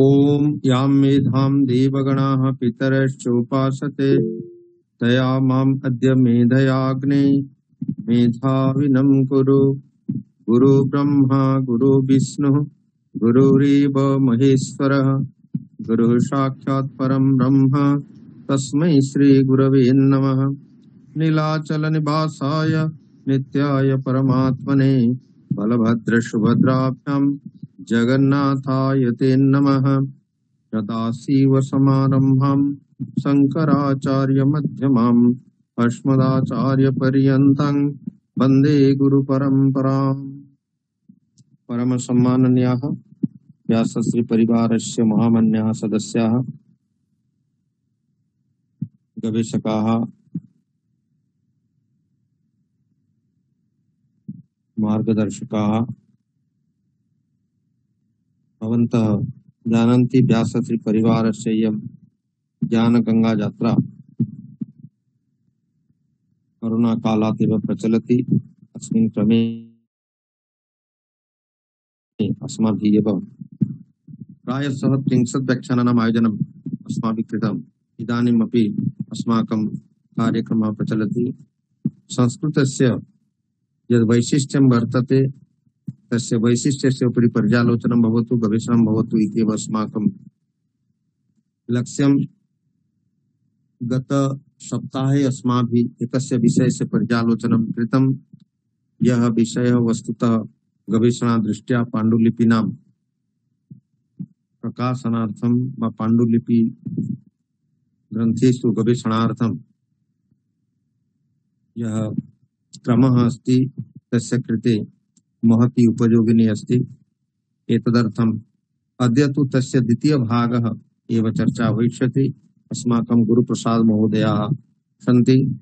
ओम यां मेधां देवगणाः पितरश्चोपासते तया माम् अद्य मेधयाग्ने मेधाविनं कुरु। गुरु ब्रह्मा गुरु विष्णु गुरुरेव महेश्वरः गुरुः साक्षात् परं ब्रह्म तस्मै श्री गुरवे नमः। नीलाचल निवासाय नित्याय परमात्मने बलभद्र सुभद्राभ्यां जगन्नाथाय ते नमः। सदाशिव समारंभां शंकराचार्य मध्यमाम् अस्मदाचार्य पर्यन्तं वन्दे गुरु परम्पराम्। परम सम्माननीयाः व्यासश्री परिवारस्य महामान्याः सदस्याः गवेषकाः मार्गदर्शकाः भवन्तः जानन्ति व्यासश्री परिवारस्य इयं ज्ञानगंगा यात्रा कोरोना कालात् एव प्रचलति। अस्मिन् क्रमे अस्माभिः एव प्रायशः 30 व्याख्यानानाम् आयोजनम् अस्माभिः कृतम्। इदानीमपि अस्माकं कार्यक्रमः प्रचलति। संस्कृतस्य यद् वैशिष्ट्यं वर्तते तस्य वैशिष्ट्यस्य उपरि पर्यालोचनं भवतु, गवेषणं भवतु इत्येव अस्माकं लक्ष्यं। गत सप्ताहे अस्माभिः एकस्य विषयस्य पर्यालोचनं कृतं। यः विषयः वस्तुतः गवेषणादृष्ट्या पाण्डुलिपीनां प्रकाशनार्थं वा पाण्डुलिपि ग्रन्थेषु गवेषणार्थं यः क्रमः अस्ति तस्य कृते महती उपयोगिनी अस्ति। एतदर्थम् अद्य तु तस्य द्वितीय भागः एव चर्चा भविष्यति। अस्माकं गुरुप्रसाद महोदयाः सन्ति।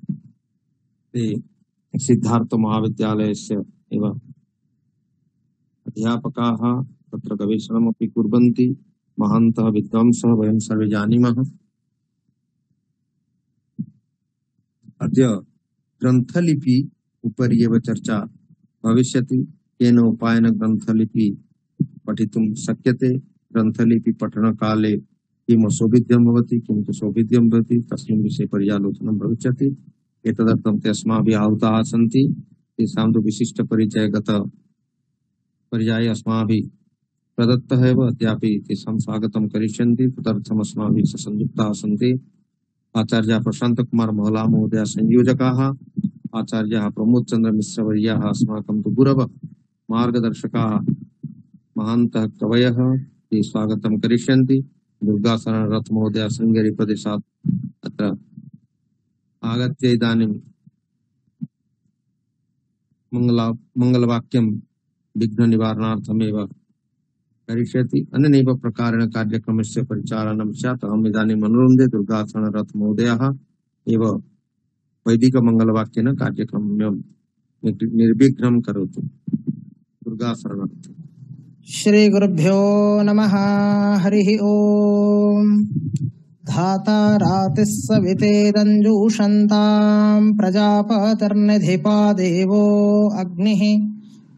ते सिद्धार्थ महाविद्यालयस्य एव अध्यापकाः, तत्र गवेषणमपि कुर्वन्ति। महान्तः विद्वांसः वयं सर्वे जानीमः। अद्य ग्रन्थलिपि उपरि एव चर्चा भविष्यति। केन उपायेन ग्रन्थलिपि पठितुं शक्यते, ग्रन्थलिपि पठनकाले किम् असौविध्यं भवति, किं तु सौविध्यं भवति, तस्मिन् विषये पर्यालोचनं भविष्यति। एतदर्थं ते अस्माभिः आहूताः सन्ति। तेषां तु विशिष्टपरिचयः गत पर्याये अस्माभिः प्रदत्तः एव, अद्यापि तेषां स्वागतं करिष्यन्ति। तदर्थम् अस्माभिः संयुक्ताः सन्ति। आचार्य प्रशांत कुमार महला महोदय संयोजकाः, आचार्य प्रमोद चंद्र मिश्र वर्याः अस्माकं तु गुरवः मार्गदर्शकाः महान्तः कवयः ते स्वागतं करिष्यन्ति। दुर्गाशरण रथ महोदय शृंगेरी प्रदेशात् अत्र आगत्य इदानीं मंगलवाक्यं विघ्न निवारणार्थमेव करिष्यति। अन्यनैव प्रकारेण कार्यक्रमस्य परिचालनं स्यात्। अहम् इदानीम् अनुरुन्धे दुर्गाशरण रथ महोदयः एव वैदिक मंगलवाक्येन कार्यक्रमं निर्विघ्नं करोतु। दुर्गाशरण रथ। श्री गुरुभ्यो नमः। हरिः ओम्। धाता रातिः सवितेरञ्जूषन्ताम् प्रजापतिर्निधिपा देवो अग्निः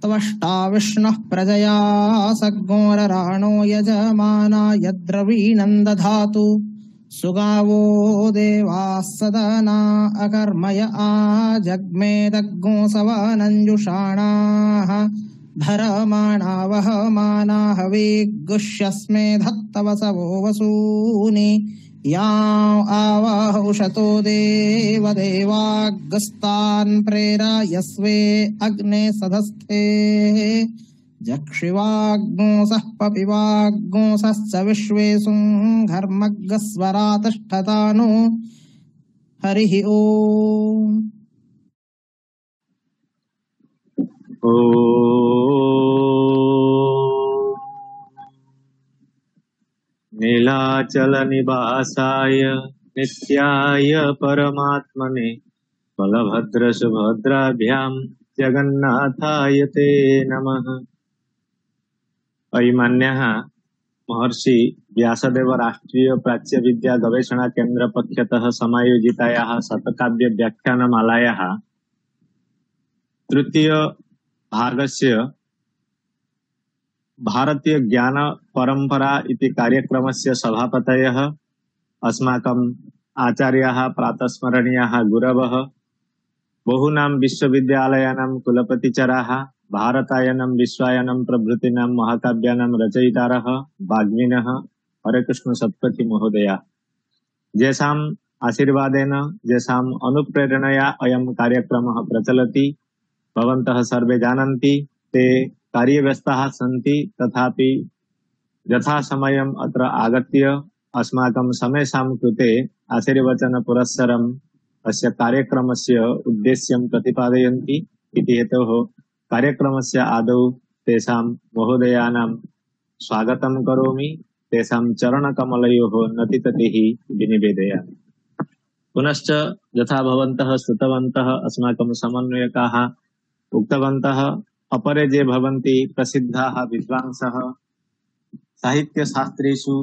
त्वष्टा विष्णुः प्रजया सग्गोरराणो यजमाना यद्रवीणं दधातु सुगावो देवाः सदना अकर्मय आजग्मेदग्गोसवनञ्जुषाणाः धरमाणा वहमाना हविगुष्यस्मे धत्तवसवो वसूनि यां आवह उषतो देवदेवाग्स्तान् प्रेरयस्वे अग्ने सधस्थे जक्षिवाग्नोसः पपिवाग्नोसश्च विश्वेषु घर्मग्स्वरा तिष्ठतानु। हरिः ओम्। नीलाचल निवासाय नित्याय परमात्मने बलभद्र सुभद्राभ्यां जगन्नाथाय ते नमः। अयिमान्यः महर्षि व्यासदेव राष्ट्रीय प्राच्य विद्या गवेषणा केन्द्र पक्षतः समायोजितायाः शतकाव्य व्याख्यानमालायाः तृतीय भागस्य भारतीय ज्ञान परंपरा इति कार्यक्रमस्य सभापतयः अस्माकम् आचार्याः प्रातस्मरणीयाः गुरवः बहूनां विश्वविद्यालयानां कुलपतिचराः भारतायनं विश्वायनं प्रभृतीनां महाकाव्यानां रचयितारः वाग्मिनः हरेकृष्ण सत्पथि महोदया जेषाम् आशीर्वादेन जेषाम् अनुप्रेरणया अयं कार्यक्रमः प्रचलति। भवन्तः सर्वे जानन्ति ते कार्यव्यस्ताः सन्ति, तथापि यथासमयम् अत्र आगत्य अस्माकं समेषां कृते आशीर्वचन पुरस्सरम् अस्य कार्यक्रमस्य उद्देश्यं प्रतिपादयन्ति इति हेतोः कार्यक्रमस्य आदौ तेषां महोदयानां स्वागतं करोमि, तेषां चरणकमलयोः नतिततिः विनिवेदयामि। पुनश्च यथा भवन्तः श्रुतवन्तः अस्माकं समन्वयकाः उक्तवन्तः, अपरे जे भवन्ति प्रसिद्धाः विद्वांसः साहित्यशास्त्रेषु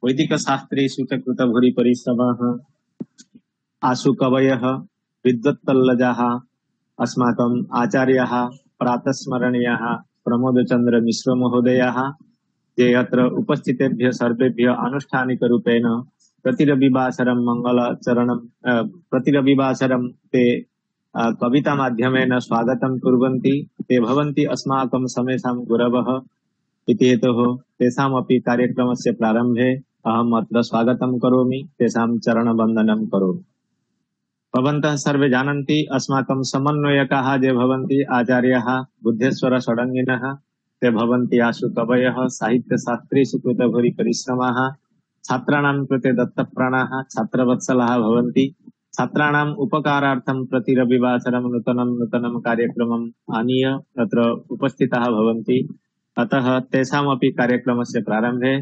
वैदिकशास्त्रेषु च कृतभूरिपरिश्रमः आशु कवयः विद्वत्तल्लजाः अस्माकम् आचार्याः प्रातस्मरणीयाः प्रमोदचन्द्र मिश्र महोदयाः ये अत्र उपस्थितेभ्यः सर्वेभ्यः आनुष्ठानिकरूपेण प्रतिरविवासरं मंगलाचरणं प्रतिरविवासरं ते कविता माध्यमेन स्वागतं कुर्वन्ति। ते भवन्ति अस्माकं समेषां गुरवः इति हेतोः तेषामपि कार्यक्रमस्य प्रारम्भे अहम् अत्र स्वागतं करोमि, तेषां चरणवन्दनं करोमि। भवन्तः सर्वे जानन्ति अस्माकं समन्वयकाः ये भवन्ति आचार्याः बुद्धेश्वर षडङ्गिनः, ते भवन्ति आशु कवयः साहित्यशास्त्रेषु कृतभूरिपरिश्रमाः छात्राणां कृते दत्तप्राणाः छात्रवत्सलाः भवन्ति। छात्राणाम् उपकारार्थं प्रति रविवासरं नूतनं कार्यक्रमम् आनीय तत्र उपस्थिताः भवन्ति। अतः तेषामपि कार्यक्रमस्य प्रारम्भे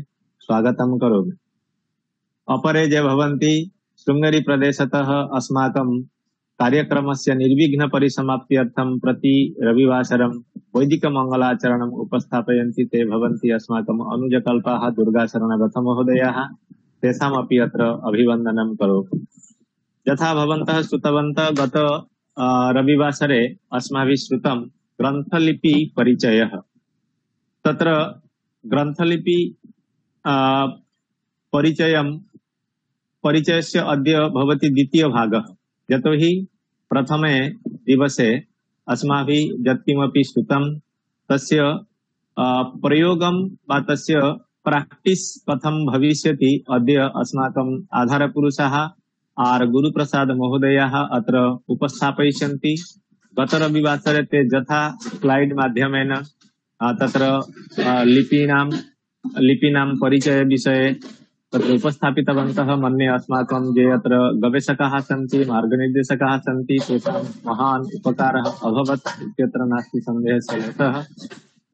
स्वागतं करोमि। अपरे ये भवन्ति शृङ्गेरी प्रदेशतः अस्माकं कार्यक्रमस्य निर्विघ्न परिसमाप्त्यर्थं प्रति रविवासरं वैदिकमङ्गलाचरणम् उपस्थापयन्ति। ते भवन्ति अस्माकम् अनुजकल्पाः दुर्गाशरणरथ महोदयाः, तेषामपि अत्र अभिवन्दनं करोमि। यथा भवन्तः श्रुतवन्तः गत रविवासरे अस्माभिः श्रुतं ग्रन्थलिपि परिचयः। तत्र ग्रन्थलिपि परिचयस्य अद्य भवति द्वितीय भागः। यतोहि प्रथमे दिवसे अस्माभिः यत्किमपि श्रुतं तस्य प्रयोगं वा तस्य प्राक्टिस् कथं भविष्यति अद्य अस्माकम् आधारपुरुषाः आर गुरुप्रसाद महोदयाः अत्र उपस्थापयिष्यन्ति। गत रविवासरे ते यथा स्लाइड माध्यमेन तत्र लिपीनां परिचय विषये तत्र उपस्थापितवन्तः। मन्ये अस्माकं ये अत्र गवेषकाः सन्ति मार्गनिर्देशकाः सन्ति तेषां महान् उपकारः अभवत् इत्यत्र नास्ति सन्देहः। यतः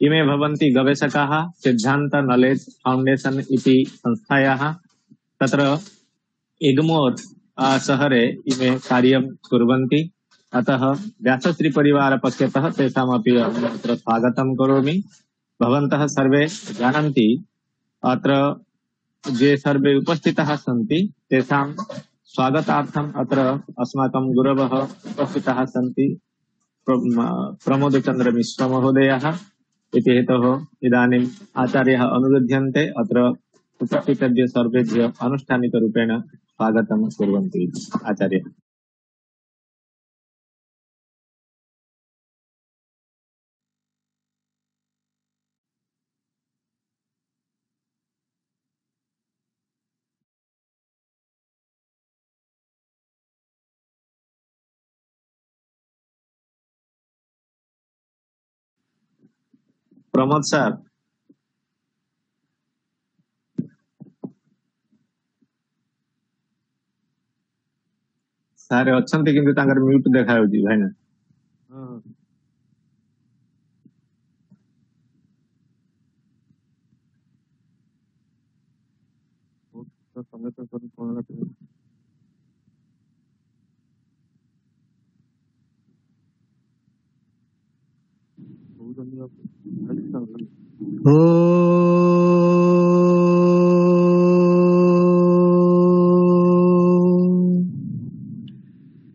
इमे भवन्ति गवेषकाः सिद्धान्त नॉलेज फाउंडेशन इति संस्थायाः, तत्र एग्मोर शहरे इमे कार्यं कुर्वन्ति। अतः व्यासश्री परिवार पक्षतः तेषामपि अत्र स्वागतं करोमि। भवन्तः सर्वे जानन्ति अत्र ये सर्वे उपस्थिताः सन्ति तेषां स्वागतार्थम् अत्र अस्माकं गुरवः उपस्थिताः सन्ति प्रमोदचन्द्र मिश्र महोदयाः इति हेतोः इदानीम् आचार्याः अनुरुध्यन्ते अत्र उपस्थितेभ्यः सर्वेभ्यः आनुष्ठानिकरूपेण स्वागतं कुर्वन्ति। आचार्य प्रमोद सर सारे अछंती किंतु तांकर म्यूट देखाउची भाईना। समय तो सब कोण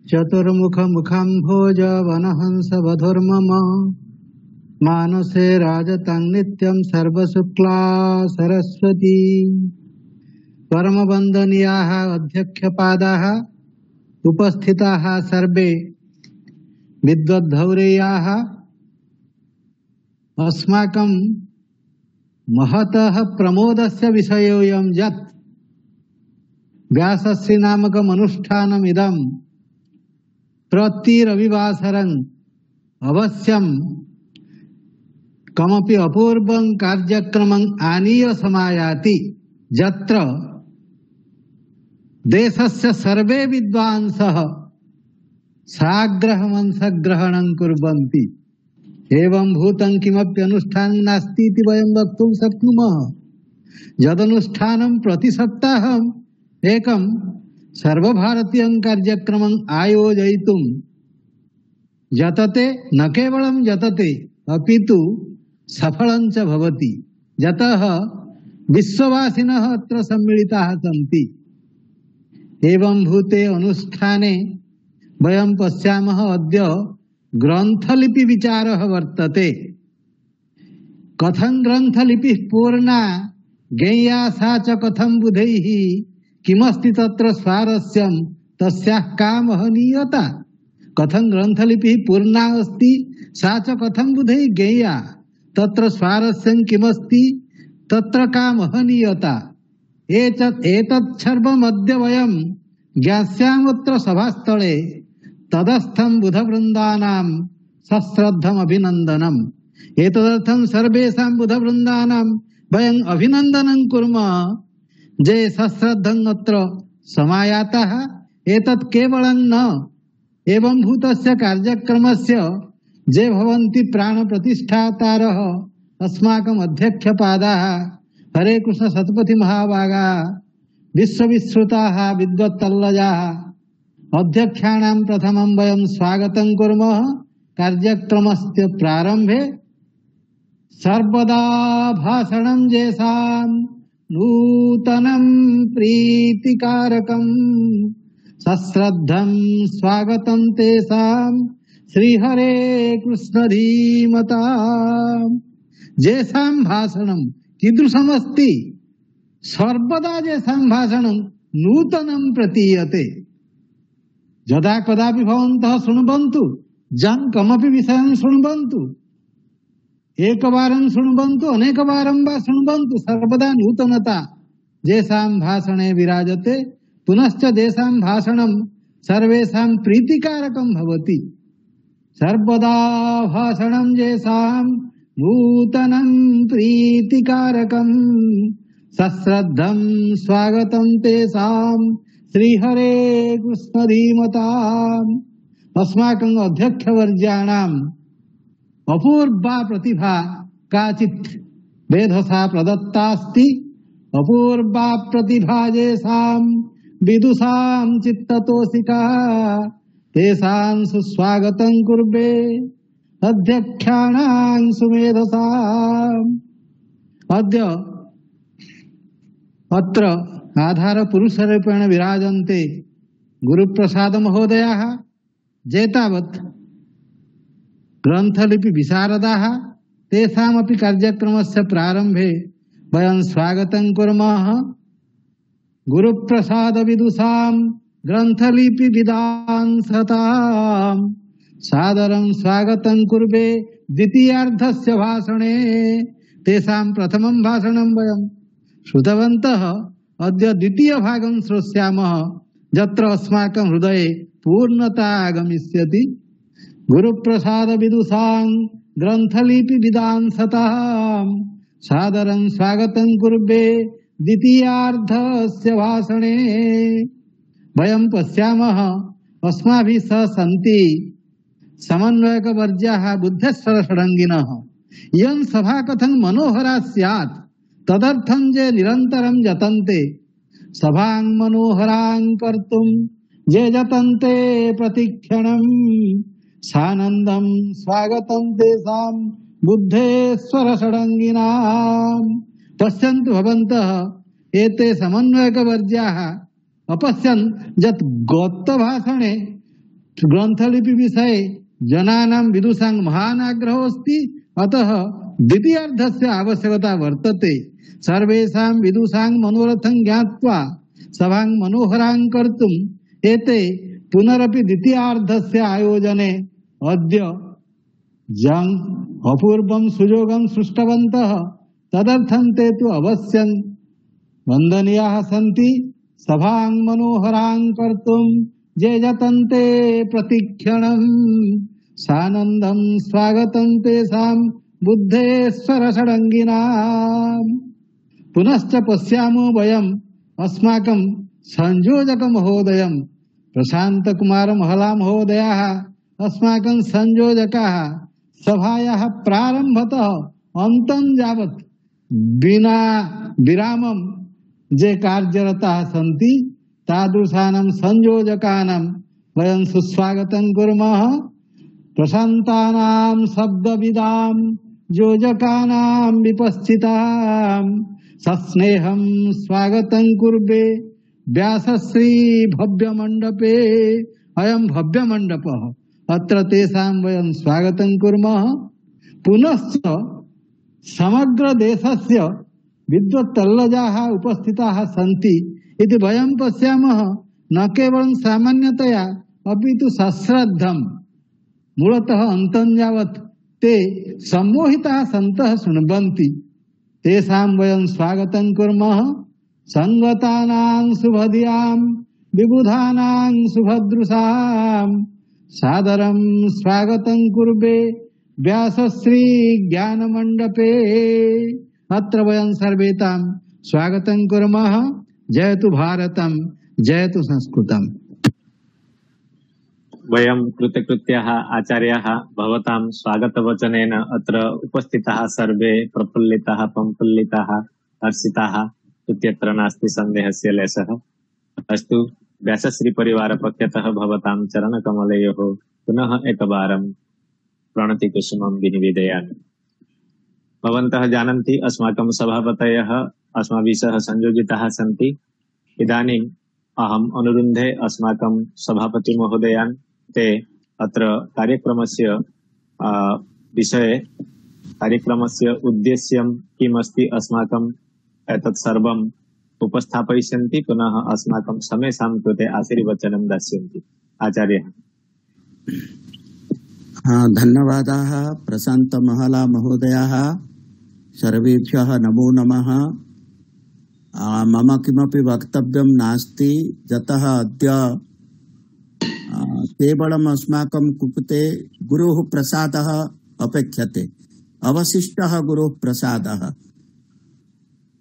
चतुर्मुख मुखं भोज वनहंस वधुर्मम मानसे राजतं नित्यं सर्वशुक्ला सरस्वती परमवन्दनीयाः अध्यक्षपादाः उपस्थिताः सर्वे विद्वद्गौरेयाः अस्माकं महतः प्रमोदस्य विषयोऽयं यत् व्यासस्य नामकम् अनुष्ठानमिदं प्रति रविवासरं अवश्यं कमपि अपूर्वं कार्यक्रमं आनीय समायाति यत्र देशस्य सर्वे विद्वांसः साग्रहमंसग्रहणं कुर्वन्ति। एवं भूतं किमपि अनुष्ठानं नास्ति इति वयं वक्तुं शक्नुमः। यदनुष्ठानं प्रति सप्ताहम् एकं सर्वभारतीयं कार्यक्रमं आयोजयितुं यतते, न केवलं यतते अपितु सफलं च भवति। यतः विश्ववासिनः अत्र सम्मिलिताः सन्ति। एवं भूते अनुष्ठाने वयं पश्यामः अद्य ग्रंथलिपि विचारः वर्तते। कथं ग्रंथलिपिः पूर्णा ज्ञेया सा च कथं बुधैः किमस्ति तत्र स्वारस्यं तस्याः का महनीयता। कथं ग्रंथलिपिः पूर्णा अस्ति सा च कथं बुधैः ज्ञेया तत्र स्वारस्यं किमस्ति तत्र का महनीयता। एतत् सर्वमद्य वयं ज्ञास्यामत्र सभास्थले तदस्थं बुधवृन्दानां सश्रद्धम् अभिनन्दनम्। एतदर्थं सर्वेषां बुधवृन्दानां वयं अभिनन्दनं कुर्मः जे सश्रद्धं अत्र समायाताः। एतत् केवलं न एवं भूतस्य कार्यक्रमस्य जे भवन्ति प्राणप्रतिष्ठातारः अस्माकम् अध्यक्षपादाः हरे कृष्ण शतपथी महाभागाः विश्वविश्रुताः विद्वत्तल्लजाः अध्यक्षाणां प्रथमं वयं स्वागतं कुर्मः। कार्यक्रमस्य प्रारम्भे सर्वदा भाषणं येषां नूतनं प्रीतिकारकं सश्रद्धं स्वागतं तेषां श्रीहरे कृष्ण धीमता। येषां भाषणं कीदृशमस्ति सर्वदा येषां भाषणं नूतनं प्रतीयते। यदा कदापि भवन्तः शृण्वन्तु जं कमपि विषयं शृण्वन्तु एकवारं शृण्वन्तु अनेकवारं वा शृण्वन्तु सर्वदा नूतनता येषां भाषणे विराजते। पुनश्च येषां भाषणं सर्वेषां प्रीतिकारकं भवति। सर्वदा भाषणं येषां नूतनं प्रीतिकारकं सश्रद्धं स्वागतं तेषां श्रीहरे कृष्ण धीमता। अस्माकं अध्यक्षवर्याणाम् अपूर्वा प्रतिभा काचित् वेधसा प्रदत्तास्ति। अपूर्वा प्रतिभा येषां विदुषां चित्ततोषिका तेषां सुस्वागतं कुर्वे अध्यक्षाणां सुमेधसाम्। अद्य अत्र आधार पुरुषरूपेण विराजन्ते गुरुप्रसाद महोदयाः जेतावत् ग्रंथलिपि विशारदाः तेषामपि कार्यक्रमस्य प्रारम्भे वयं स्वागतं कुर्मः। गुरुप्रसाद विदुषां ग्रंथलिपि विदांसतां सादरं स्वागतं कुर्वे। द्वितीयार्धस्य भाषणे तेषां प्रथमं भाषणं वयं श्रुतवन्तः। अद्य द्वितीय भागं श्रोष्यामः यत्र अस्माकं हृदये पूर्णता आगमिष्यति। गुरुप्रसाद विदुषां ग्रंथलिपि विदांसतां सादरं स्वागतं कुर्वे। द्वितीयार्धस्य भाषणे वयं पश्यामः अस्माभिः सह सन्ति समन्वयकवर्याः बुद्धेश्वर षडङ्गिनः। इयं सभा कथं मनोहरा स्यात् तदर्थं जे निरन्तरं यतन्ते सभां मनोहरां कर्तुं जे यतन्ते प्रतिक्षणं सानन्दं स्वागतं तेषां बुद्धेश्वर षडङ्गिनाम्। पश्यन्तु भवन्तः एते समन्वयकवर्याः अपश्यन् यत् गतभाषणे ग्रन्थलिपि विषये जनानां विदुषां महान् आग्रहोऽस्ति, अतः द्वितीयार्धस्य आवश्यकता वर्तते। सर्वेषां विदुषां मनोरथं ज्ञात्वा सभां मनोहरां कर्तुम् एते पुनरपि द्वितीयार्धस्य आयोजने अद्य जं अपूर्वं सुयोगं सृष्टवन्तः। तदर्थं ते तु अवश्यं वन्दनीयाः सन्ति। सभां मनोहरां कर्तुं ये यतन्ते प्रतिक्षणं सानन्दं स्वागतं तेषां बुद्धेश्वर षडङ्गिनाम्। पुनश्च पश्यामो वयम् अस्माकं संयोजक महोदयं प्रशांत कुमार महला महोदयाः अस्माकं संयोजकाः सभायाः प्रारम्भतः अन्तं यावत् बिना विरामं जे कार्यरताः सन्ति तादृशानां संयोजकानां वयं सुस्वागतं कुर्मः। प्रशान्तानां शब्दविदां योजकानां विपश्चितां सस्नेहं स्वागतं कुर्वे व्यासश्री भव्य मंडपे। अयं भव्य मंडपः, अत्र तेषां वयं स्वागतं कुर्मः। पुनश्च समग्र देशस्य विद्वत्तल्लजाः उपस्थिताः सन्ति इति वयं पश्यामः। न केवलं सामान्यतया अपि तु सश्रद्धं मूलतः अन्तं यावत् ते सम्मोहिताः सन्तः शृण्वन्ति। तेषां वयं स्वागतं कुर्मः। संगतानां शुभधियां विबुधानां सुभद्रुषां सादरं स्वागतं कुर्वे व्यासश्री ज्ञान मंडपे। अत्र वयं सर्वेतां स्वागतं कुर्मः। जयतु भारतं, जयतु संस्कृतम्। वयं कृतकृत्याः आचार्याः भवतां स्वागतवचनेन अत्र उपस्थिताः सर्वे प्रफुल्लिताः पंफुल्लिताः हर्षिताः इत्यत्र नास्ति सन्देहस्य लेशः। अस्तु, व्यासश्री परिवार पक्षतः भवतां चरणकमलयोः पुनः एकवारं प्रणतिकुसुमं विनिवेदयामि। भवन्तः जानन्ति अस्माकं सभापतयः अस्माभिः सह संयोजिताः सन्ति। इदानीम् अहम् अनुरुन्धे अस्माकं सभापति महोदयान् ते अत्र कार्यक्रमस्य विषये, कार्यक्रमस्य उद्देश्यं किमस्ति अस्माकम् एतत् सर्वम् उपस्थापयिष्यन्ति, पुनः अस्माकं समेषां कृते आशीर्वचनं दास्यन्ति। आचार्यः। धन्यवादाः प्रशान्त महला महोदयाः, सर्वेभ्यः नमो नमः। मम किमपि वक्तव्यं नास्ति, यतः अद्य केवलम् अस्माकं कुपते गुरोः प्रसादः अपेक्षते। अवशिष्टः गुरोः प्रसादः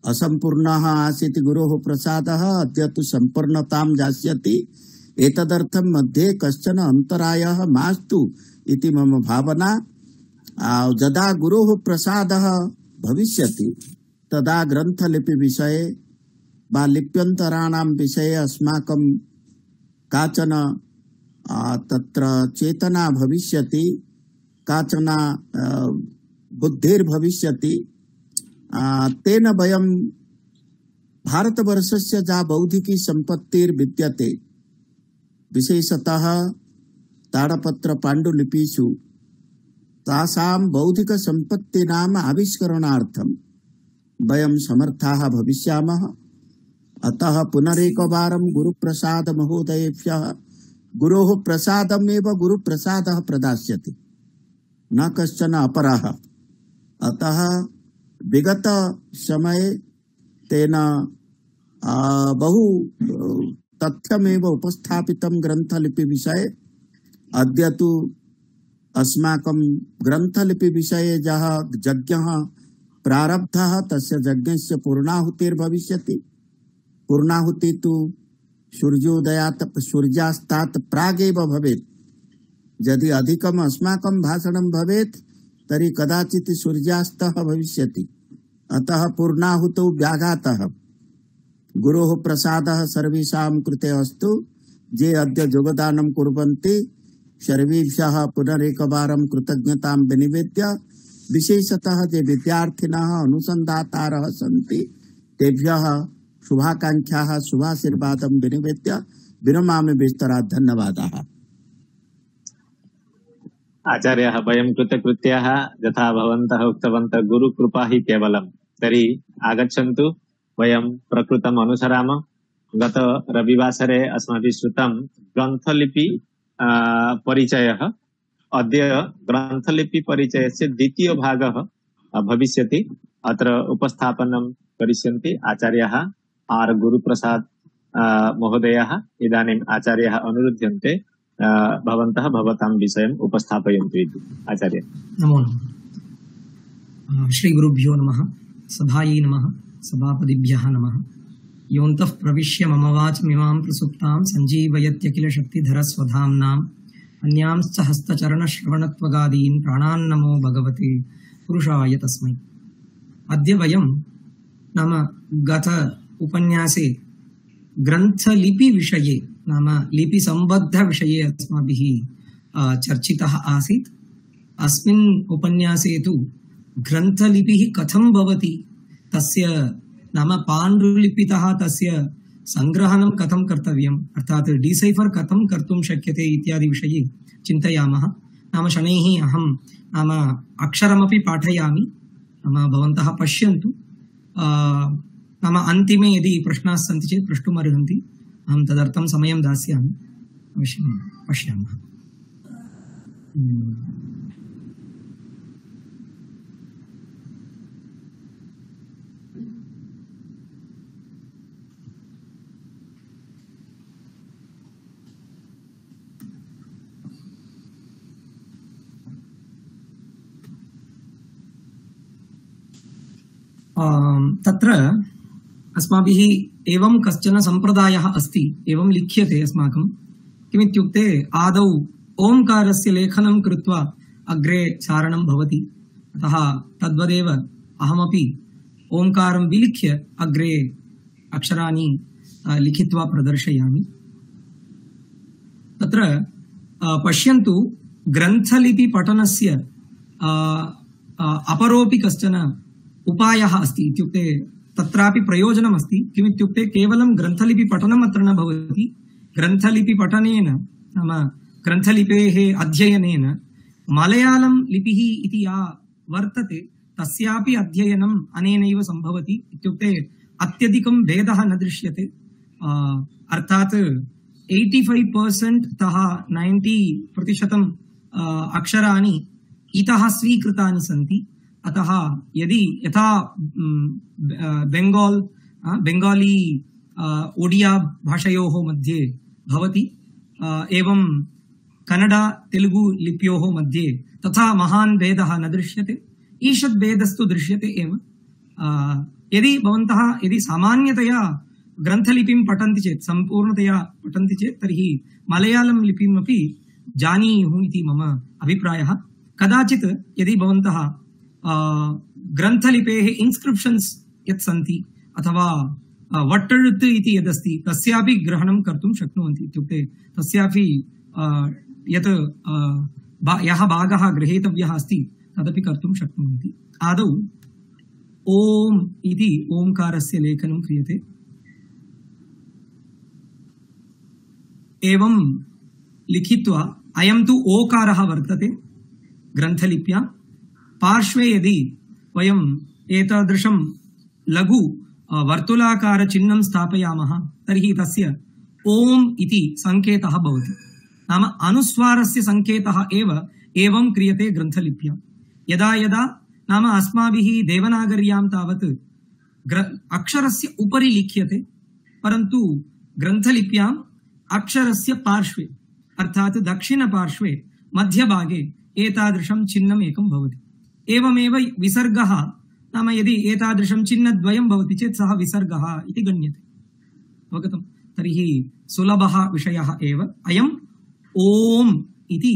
असम्पूर्णः आसीत्। गुरोः प्रसादः अद्य तु सम्पूर्णतां यास्यति। एतदर्थं मध्ये कश्चन अन्तरायः मास्तु इति मम भावना। यदा गुरोः प्रसादः भविष्यति तदा ग्रन्थलिपि विषये वा लिप्यन्तराणां विषये अस्माकं काचन तत्र चेतना भविष्यति, काचन बुद्धिर्भविष्यति। तेन वयं भारतवर्षस्य या बौद्धिकी सम्पत्तिर्विद्यते, विशेषतः ताडपत्र पाण्डुलिपिषु तासां बौद्धिकसम्पत्तीनाम् आविष्करणार्थं वयं समर्थाः भविष्यामः। अतः पुनरेकवारं गुरुप्रसाद महोदयेभ्यः गुरोः प्रसादमेव गुरुप्रसादः प्रदास्यति, न कश्चन अपरः। अतः विगत समये तेन बहु तथ्यमेव उपस्थापितं ग्रन्थलिपि विषये। अद्य तु अस्माकं ग्रन्थलिपि विषये यः यज्ञः प्रारब्धः तस्य यज्ञस्य पूर्णाहुतिर्भविष्यति। पूर्णाहुति तु सूर्योदयात् सूर्यास्तात् प्रागेव भवेत्। यदि अधिकम् अस्माकं भाषणं भवेत् तर्हि कदाचित् सूर्यास्तः भविष्यति। अतः पूर्णाहुतौ व्याघातः। गुरोः प्रसादः सर्वेषां कृते अस्तु। ये अद्य योगदानं कुर्वन्ति सर्वेभ्यः पुनरेकवारं कृतज्ञतां विनिवेद्य, विशेषतः ये विद्यार्थिनः अनुसन्धातारः सन्ति तेभ्यः शुभाकांक्षाः शुभाशीर्वादं विनिवेद्य विरमामि विस्तरात्। धन्यवादाः। आचार्याः वयं कृतकृत्याः यथा भवन्तः उक्तवन्तः गुरुकृपा हि केवलं। तर्हि आगच्छन्तु वयं प्रकृतम् अनुसराम। गत रविवासरे अस्माभिः श्रुतं ग्रन्थलिपि परिचयः। अद्य ग्रन्थलिपि परिचयस्य द्वितीय भागः भविष्यति। अत्र उपस्थापनं करिष्यन्ति आचार्याः आर् गुरुप्रसाद महोदयः। इदानीम् आचार्याः अनुरुध्यन्ते भवन्तः भवतां विषयम् उपस्थापयन्तु इति। आचार्य नमो नमः। श्री गुरुभ्यो नमः। सभायै नमः। सभापतिभ्यः नमः। योऽन्तः प्रविश्य मम वाचमिमां प्रसुप्तां सञ्जीवयत्यखिल शक्तिधरस्वधाम्नाम् अन्यांश्च हस्तचरणश्रवणत्वगादीन् प्राणान् नमो भगवते पुरुषाय तस्मै। अद्य वयं नाम गत उपन्यासे ग्रन्थलिपि विषये नाम लिपि संबद्ध विषये अस्माभिः चर्चितः आसीत्। अस्मिन् उपन्यासे तु ग्रन्थलिपिः कथं भवति, तस्य नाम पाण्डुलिपितः तस्य संग्रहणं कथं कर्तव्यम्, अर्थात् डिसैफर् कथं कर्तुं शक्यते इत्यादि विषये चिन्तयामः। नाम शनैः अहं नाम अक्षरमपि पाठयामि, नाम भवन्तः पश्यन्तु। नाम अन्तिमे यदि प्रश्नाः सन्ति चेत् प्रष्टुमर्हन्ति, अहं तदर्थं समयं दास्यामि, अवश्यं पश्यामः। तत्र अस्माभिः एवं कश्चन सम्प्रदायः अस्ति, एवं लिख्यते अस्माकं। किमित्युक्ते आदौ ओंकारस्य लेखनं कृत्वा अग्रे चारणं भवति। अतः तद्वदेव अहमपि ओंकारं विलिख्य अग्रे अक्षराणि लिखित्वा प्रदर्शयामि। तत्र पश्यन्तु, ग्रन्थलिपि पठनस्य अपरोपि कश्चन उपायः अस्ति। इत्युक्ते तत्रापि प्रयोजनम् अस्ति। किमित्युक्ते केवलं ग्रन्थलिपि पठनम् अत्र न भवति। ग्रन्थलिपि पठनेन नाम ग्रन्थलिपेः अध्ययनेन मलयाळं लिपिः इति या वर्तते तस्यापि अध्ययनम् अनेनैव सम्भवति। इत्युक्ते अत्यधिकं भेदः न दृश्यते। अर्थात् 85% तः 90% अक्षराणि इतः स्वीकृतानि सन्ति। अतः यदि यथा बेंगाली ओडिया भाषयोः मध्ये भवति, एवं कन्नडा तेलुगु लिप्योः मध्ये तथा महान् भेदः न दृश्यते। ईषद् भेदस्तु दृश्यते एव। यदि भवन्तः यदि सामान्यतया ग्रन्थलिपिं पठन्ति चेत्, सम्पूर्णतया पठन्ति चेत्, तर्हि मलयाळं लिपिमपि जानीयुः इति मम अभिप्रायः। कदाचित् यदि भवन्तः ग्रन्थलिपेः इन्स्क्रिप्शन्स् यत् सन्ति अथवा वट्टळुत् इति यदस्ति तस्यापि ग्रहणं कर्तुं शक्नुवन्ति। इत्युक्ते तस्यापि यत् यः भागः गृहीतव्यः अस्ति तदपि कर्तुं शक्नुवन्ति। आदौ ओम् इति ओंकारस्य लेखनं क्रियते। एवं लिखित्वा अयं तु ओकारः वर्तते ग्रन्थलिप्यां। पार्श्वे यदि वयम् एतादृशं लघु वर्तुलाकार चिह्नं स्थापयामः तर्हि तस्य ओम् इति सङ्केतः भवति। नाम अनुस्वारस्य सङ्केतः एव एवं क्रियते ग्रन्थलिप्यां। यदा यदा नाम अस्माभिः देवनागर्यां तावत् अक्षरस्य उपरि लिख्यते, परन्तु ग्रन्थलिप्याम् अक्षरस्य पार्श्वे अर्थात् दक्षिणपार्श्वे मध्यभागे एतादृशं चिह्नम् एकं भवति। एवमेव विसर्गः, नाम यदि एतादृशं चिह्नद्वयं भवति चेत् सः विसर्गः इति गण्यते। अवगतम्? तर्हि सुलभः विषयः एव अयम् ओम् इति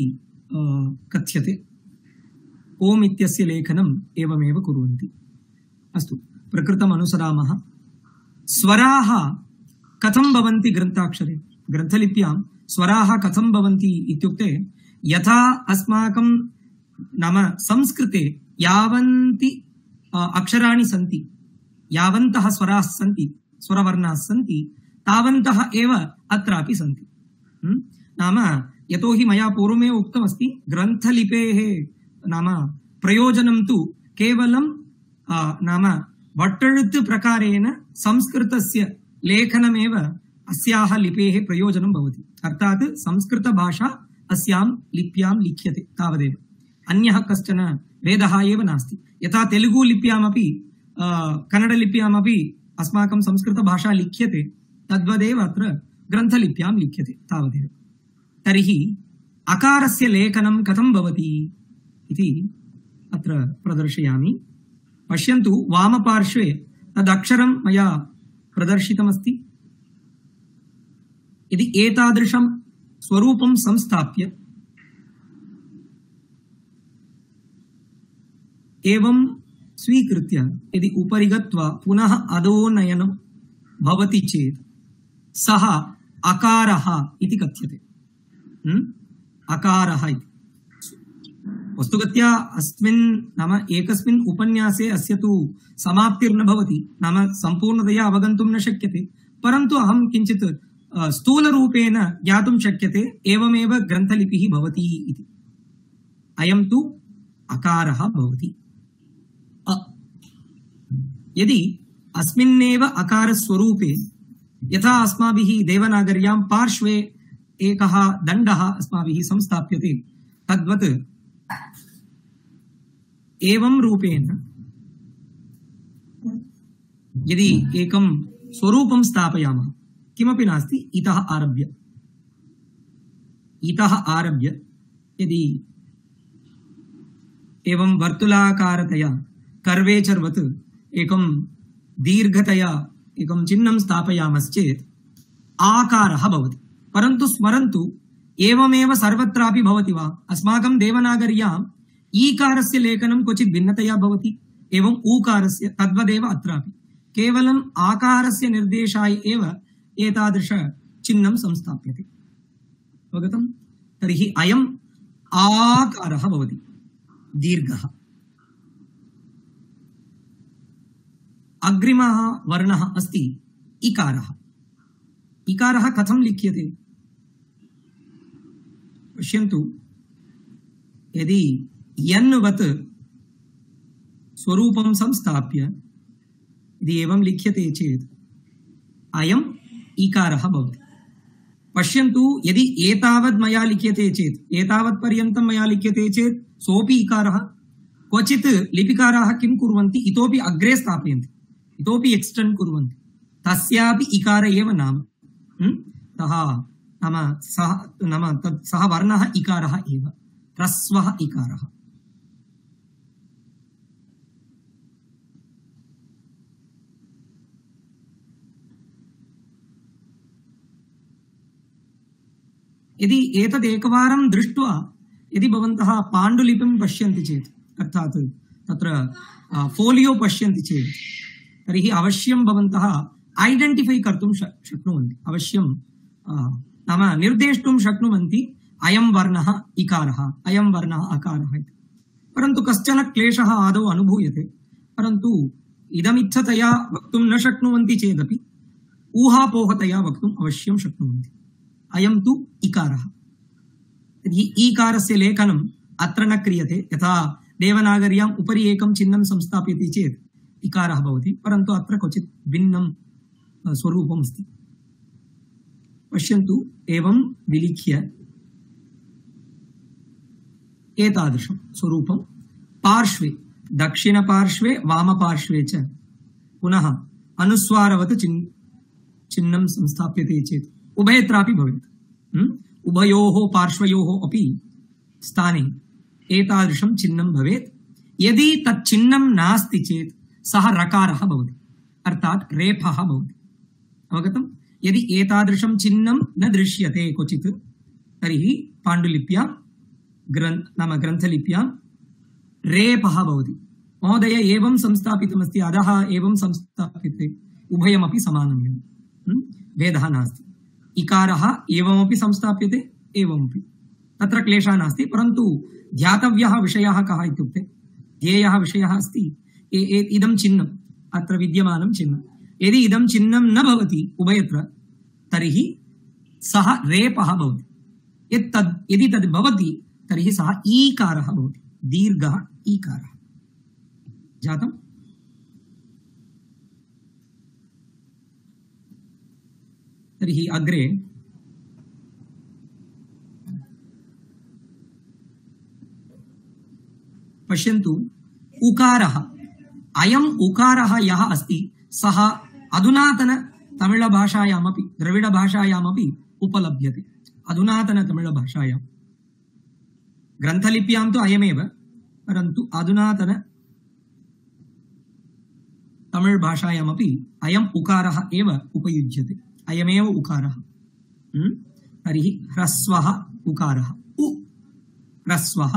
कथ्यते। ओम् इत्यस्य लेखनम् एवमेव कुर्वन्ति। अस्तु, प्रकृतम् अनुसरामः। स्वराः कथं भवन्ति ग्रन्थाक्षरे, ग्रन्थलिप्यां स्वराः कथं भवन्ति इत्युक्ते, यथा अस्माकं नाम संस्कृते यावन्ति अक्षराणि सन्ति, यावन्तः स्वराः सन्ति, स्वरवर्णाः सन्ति, तावन्तः एव अत्रापि सन्ति। नाम यतोहि मया पूर्वमेव उक्तमस्ति ग्रन्थलिपेः नाम प्रयोजनं तु केवलं नाम वट्टेळुत्तु प्रकारेण संस्कृतस्य लेखनमेव अस्याः लिपेः प्रयोजनं भवति। अर्थात् संस्कृतभाषा अस्यां लिप्यां लिख्यते तावदेव, अन्यः कश्चन भेदः एव नास्ति। यथा तेलुगु लिप्यामपि कन्नडलिप्यामपि अस्माकं संस्कृतभाषा लिख्यते तद्वदेव अत्र ग्रन्थलिप्यां लिख्यते तावदेव। तर्हि अकारस्य लेखनं कथं भवति इति अत्र प्रदर्शयामि। पश्यन्तु, वामपार्श्वे तदक्षरं मया प्रदर्शितमस्ति। यदि एतादृशं स्वरूपं संस्थाप्य एवं स्वीकृत्य यदि उपरि गत्वा पुनः अधोनयनं भवति चेत् सः अकारः इति कथ्यते। अकारः इति वस्तुगत्या अस्मिन् नाम एकस्मिन् उपन्यासे अस्य तु समाप्तिर्न भवति, नाम सम्पूर्णतया अवगन्तुं न शक्यते, परन्तु अहं किञ्चित् स्थूलरूपेण ज्ञातुं शक्यते एवमेव ग्रन्थलिपिः भवति इति। अयं तु अकारः भवति। यदि अस्मिन्नेव अकारस्वरूपे यथा अस्माभिः देवनागर्यां पार्श्वे एकः दण्डः अस्माभिः संस्थाप्यते तद्वत् एवं रूपेण यदि एकं स्वरूपं स्थापयामः, किमपि नास्ति, इतः आरभ्य यदि एवं वर्तुलाकारतया कर्वेचर्वत् एकं दीर्घतया एकं चिह्नं स्थापयामश्चेत् आकारः भवति। परन्तु स्मरन्तु, एवमेव सर्वत्रापि भवति वा? अस्माकं देवनागर्याम् ईकारस्य लेखनं क्वचित् भिन्नतया भवति, एवं ऊकारस्य तद्वदेव अत्रापि केवलम् आकारस्य निर्देशाय एव एतादृश चिह्नं संस्थाप्यते। अवगतं? तर्हि अयम् आकारः भवति, दीर्घः। अग्रिमः वर्णः अस्ति इकारः। इकारः कथं लिख्यते? पश्यन्तु, यदि यन्वत् स्वरूपं संस्थाप्य यदि एवं लिख्यते चेत् अयम् इकारः भवति। पश्यन्तु, यदि एतावत् मया लिख्यते चेत्, एतावत् पर्यन्तं मया लिख्यते चेत् सोऽपि इकारः। क्वचित् लिपिकाराः किं कुर्वन्ति, इतोपि अग्रे स्थापयन्ति, इतोपि एक्स्टेण्ड् कुर्वन्ति, तस्यापि इकार एव नाम। सः वर्णः इकारः एव, ह्रस्वः इकारः। यदि एतदेकवारं दृष्ट्वा यदि भवन्तः पाण्डुलिपिं पश्यन्ति चेत्, अर्थात् तत्र फोलियो पश्यन्ति चेत्, तर्हि अवश्यं भवन्तः ऐडेण्टिफै कर्तुं शक्नुवन्ति, अवश्यं नाम निर्देष्टुं शक्नुवन्ति अयं वर्णः इकारः, अयं वर्णः अकारः इति। परन्तु कश्चन क्लेशः आदौ अनुभूयते, परन्तु इदमित्थतया वक्तुं न शक्नुवन्ति चेदपि ऊहापोहतया वक्तुम् अवश्यं शक्नुवन्ति। अयं तु इकारः। तर्हि ईकारस्य लेखनम् अत्र न क्रियते। यथा देवनागर्याम् उपरि एकं चिह्नं संस्थाप्यते चेत् इकारः भवति, परन्तु अत्र क्वचित् भिन्नं स्वरूपम् अस्ति। पश्यन्तु, एवं विलिख्य एतादृशं स्वरूपं पार्श्वे, दक्षिणपार्श्वे वामपार्श्वे च पुनः अनुस्वारवत् चिह्नं संस्थाप्यते चेत् उभयत्रापि भवेत्। उभयोः पार्श्वयोः अपि स्थाने एतादृशं चिह्नं भवेत्। यदि तच्चिह्नं नास्ति चेत् सः रकारः भवति, अर्थात् रेफः भवति। अवगतम्? यदि एतादृशं चिह्नं न दृश्यते क्वचित्, तर्हि पाण्डुलिप्यां नाम ग्रन्थलिप्यां रेफः भवति। महोदय, एवं संस्थापितमस्ति, अधः एवं संस्थाप्यते, उभयमपि समानमेव, भेदः नास्ति। इकारः एवमपि संस्थाप्यते, एवमपि, तत्र क्लेशः नास्ति। परन्तु ध्यातव्यः विषयः कः इत्युक्ते, ध्येयः विषयः अस्ति इदं चिह्नम्, अत्र विद्यमानं चिह्नं। यदि इदं चिह्नं न भवति उभयत्र, तर्हि सः रेपः भवति। यदि तद् भवति तर्हि सः ईकारः भवति, दीर्घः ईकारः जातम्। तर्हि अग्रे पश्यन्तु, उकारः, अयम् उकारः यः अस्ति सः अधुनातन तमिळभाषायामपि द्रविडभाषायामपि उपलभ्यते। अधुनातन तमिळभाषायां ग्रन्थलिप्यां तु अयमेव, परन्तु अधुनातन तमिळभाषायामपि अयम् उकारः एव उपयुज्यते, अयमेव उकारः। तर्हि ह्रस्वः उकारः, उ ह्रस्वः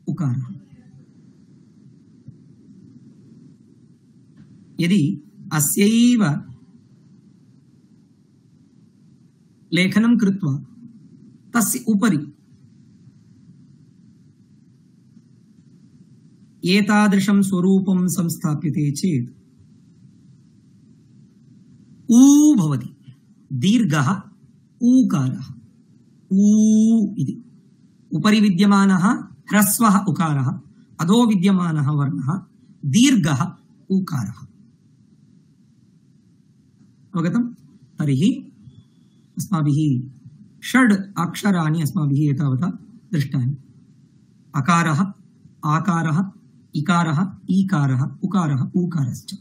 उकारः। यदि अस्यैव लेखनं कृत्वा तस्य उपरि एतादृशं स्वरूपं संस्थाप्यते चेत् ऊ भवति, दीर्घः ऊकारः, ऊ इति। उपरि विद्यमानः ह्रस्वः उकारः, अधो विद्यमानः वर्णः दीर्घः ऊकारः। अवगतम्? तर्हि अस्माभिः षड् अक्षराणि अस्माभिः एतावता दृष्टानि। अकारः, आकारः, इकारः, ईकारः, उकारः, ऊकारश्च।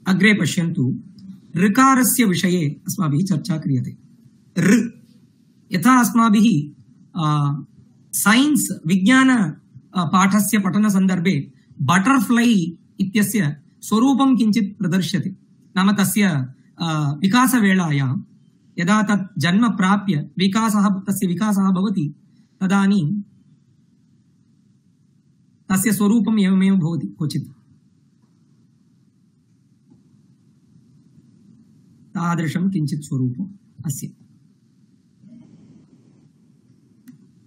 अग्रे पश्यन्तु, ऋकारस्य विषये अस्माभिः चर्चा क्रियते। ऋ, यथा अस्माभिः सैन्स् विज्ञान पाठस्य पठन संदर्भे बटरफ्लाई इत्यस्य स्वरूपं किञ्चित् प्रदर्श्यते। नाम तस्य विकासवेलायां यदा तत् जन्म प्राप्य तस्य विकासः भवति तदानीं तस्य स्वरूपम् एवमेव भवति क्वचित्। तादृशं किञ्चित् स्वरूपम् अस्य।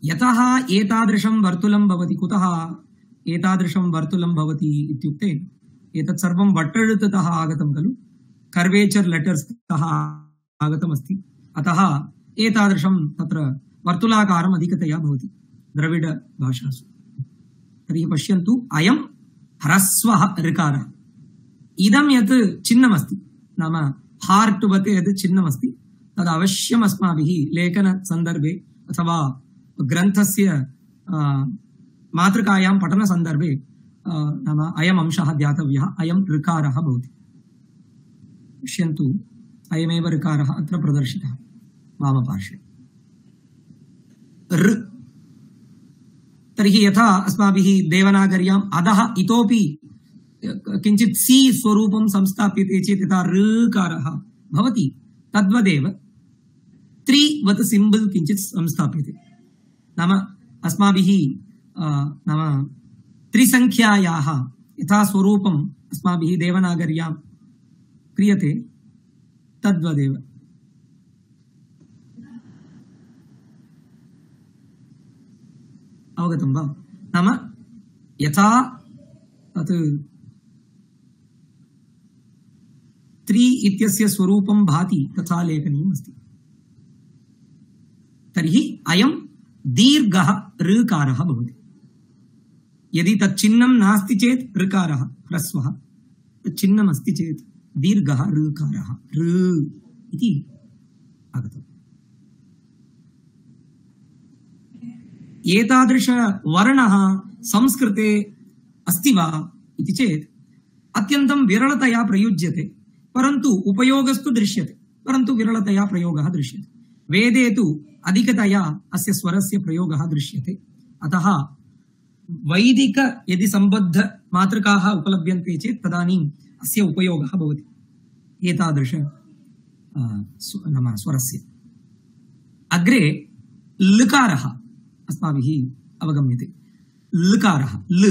यतः एतादृशं वर्तुलं भवति, कुतः एतादृशं वर्तुलं भवति इत्युक्ते एतत् सर्वं वट्टळुततः आगतं खलु, कर्वेचर् लेटर्स् तः आगतमस्ति। अतः एतादृशं तत्र वर्तुलाकारम् अधिकतया भवति द्रविड भाषासु। तर्हि पश्यन्तु, अयं ह्रस्वः ऋकारः। इदं यत् चिह्नमस्ति, नाम हार्ट् वत् यत् चिह्नमस्ति, तद् अवश्यम् अस्माभिः लेखनसन्दर्भे अथवा ग्रन्थस्य मातृकायां पठन संदर्भे नाम अयम् अंशः ध्यातव्यः, अयम् ऋकारः भवति। पश्यन्तु, अयमेव ऋकारः अत्र प्रदर्शितः वामपार्श्वे ऋ। तर्हि यथा अस्माभिः देवनागर्याम् अधः इतोपि किञ्चित् सी स्वरूपं संस्थाप्यते चेत् यथा ऋकारः भवति, तद्वदेव त्रिवत् सिम्बल् किञ्चित् संस्थाप्यते। नाम अस्माभिः नाम त्रिसङ्ख्यायाः यथा स्वरूपम् अस्माभिः देवनागर्यां क्रियते तद्वदेव। अवगतं वा? नाम यथा तत् त्रि इत्यस्य स्वरूपं भाति तथा लेखनीयम् अस्ति। तर्हि अयं दीर्घः ऋकारः भवति। यदि तच्चिह्नं नास्ति चेत् ऋकारः ह्रस्वः, तच्चिह्नम् अस्ति चेत् दीर्घः ऋकारः ऋ इति आगतम्। एतादृश वर्णः संस्कृते अस्ति वा इति चेत् अत्यन्तं विरलतया प्रयुज्यते, परन्तु उपयोगस्तु दृश्यते, परन्तु विरलतया प्रयोगः दृश्यते। वेदे तु अधिकतया अस्य स्वरस्य प्रयोगः दृश्यते। अतः वैदिक यदि सम्बद्ध मातृकाः उपलभ्यन्ते चेत् तदानीम् अस्य उपयोगः भवति एतादृश नाम स्वरस्य। अग्रे लकारः अस्माभिः अवगम्यते। लकारः ल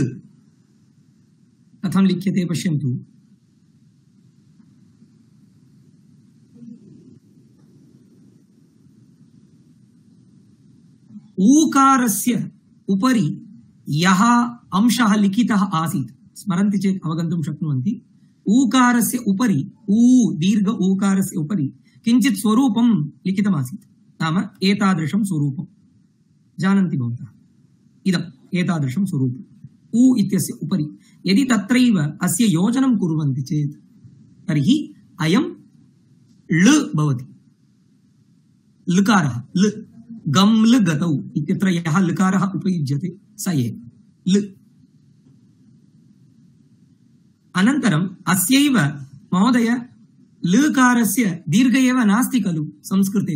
कथं लिख्यते पश्यन्तु। ऊकारस्य उपरि यः अंशः लिखितः आसीत्, स्मरन्ति चेत् अवगन्तुं शक्नुवन्ति। ऊकारस्य उपरि ऊ दीर्घ ऊकारस्य उपरि किञ्चित् स्वरूपं लिखितमासीत्, नाम एतादृशं स्वरूपं जानन्ति भवन्तः, इदम् एतादृशं स्वरूपम् ऊ इत्यस्य उपरि यदि तत्रैव अस्य योजनं कुर्वन्ति चेत् तर्हि अयं ळ भवति। लकारः ल गम् ल गतौ इत्यत्र यः लकारः उपयुज्यते स एव ल। अनन्तरम् अस्यैव महोदय लकारस्य दीर्घ एव नास्ति खलु संस्कृते,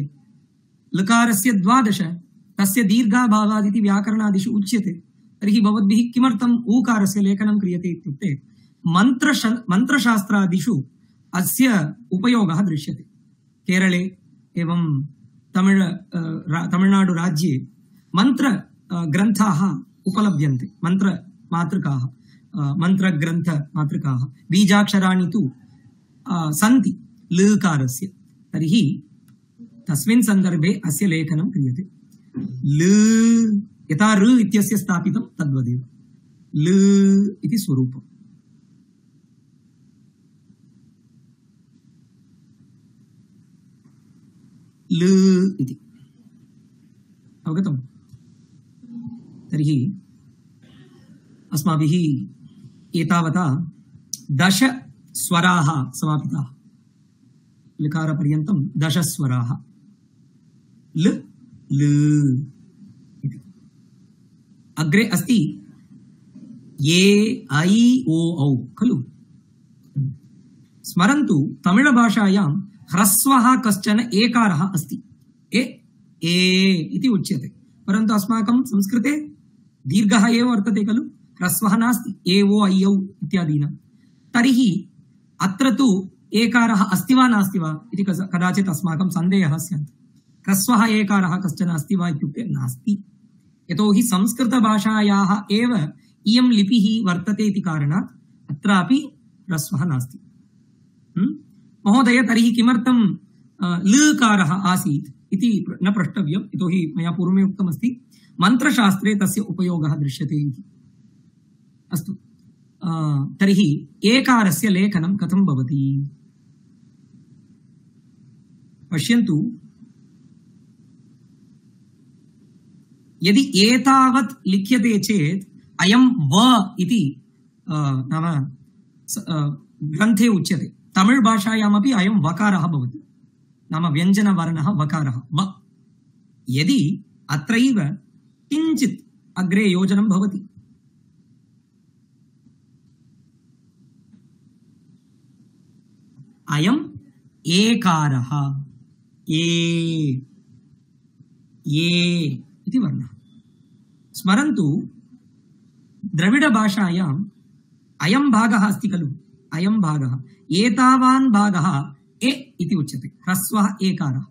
लकारस्य 12 तस्य दीर्घाभावादिति व्याकरणादिषु उच्यते। तर्हि भवद्भिः किमर्थम् ऊकारस्य लेखनं क्रियते इत्युक्ते मन्त्रशास्त्रादिषु अस्य उपयोगः दृश्यते। केरले एवं तमिळ्नाडु राज्ये मन्त्र ग्रन्थाः उपलभ्यन्ते, मन्त्रमातृकाः, मन्त्रग्रन्थमातृकाः, बीजाक्षराणि तु सन्ति लकारस्य। तर्हि तस्मिन् सन्दर्भे अस्य लेखनं क्रियते। ल यथा ऋ इत्यस्य स्थापितं तद्वदेव ल इति स्वरूपम्। ल इति अवगतम्? तर्हि अस्माभिः एतावता 10 स्वराः समापिताः, लकारपर्यन्तं 10 स्वराः ल ल इति। अग्रे अस्ति ये ऐ ओ औ खलु। स्मरन्तु तमिळभाषायां ह्रस्वः कश्चन एकारः अस्ति, ए इति उच्यते, परन्तु अस्माकं संस्कृते दीर्घः एव वर्तते खलु, ह्रस्वः नास्ति, ए ओ ऐ औ इत्यादीनां। तर्हि अत्र तु एकारः अस्ति वा नास्ति वा इति कदाचित् अस्माकं सन्देहः स्यात्। ह्रस्वः एकारः कश्चन अस्ति वा इत्युक्ते नास्ति, यतोहि संस्कृतभाषायाः एव इयं लिपिः वर्तते इति कारणात् अत्रापि ह्रस्वः नास्ति। महोदय तर्हि किमर्थं लकारः आसीत् इति न प्रष्टव्यम्, यतोहि मया पूर्वमेव उक्तमस्ति मन्त्रशास्त्रे तस्य उपयोगः दृश्यते इति। अस्तु, तर्हि एकारस्य लेखनं कथं भवति पश्यन्तु। यदि एतावत् लिख्यते चेत् अयं व इति नाम ग्रन्थे उच्यते। तमिळ् भाषायामपि अयं वकारः भवति, नाम व्यञ्जनवर्णः वकारः व। यदि अत्रैव किञ्चित् अग्रे योजनं भवति, अयम् एकारः ए इति वर्णः। स्मरन्तु द्रविडभाषायाम् अयं भागः अस्ति खलु, अयं भागः एतावान् भागः ए इति उच्यते, ह्रस्वः एकारः।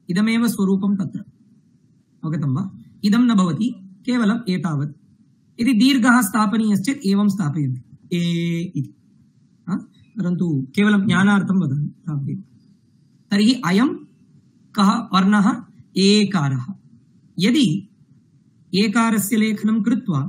इदमेव स्वरूपं तत्र, अवगतं वा? इदं न भवति, केवलम् एतावत्। यदि दीर्घः स्थापनीयश्चेत् एवं स्थापयन्ति ए इति, परन्तु केवलं ज्ञानार्थं वदामि तावदेव। तर्हि अयं कः वर्णः? एकारः। यदि एकारस्य लेखनं कृत्वा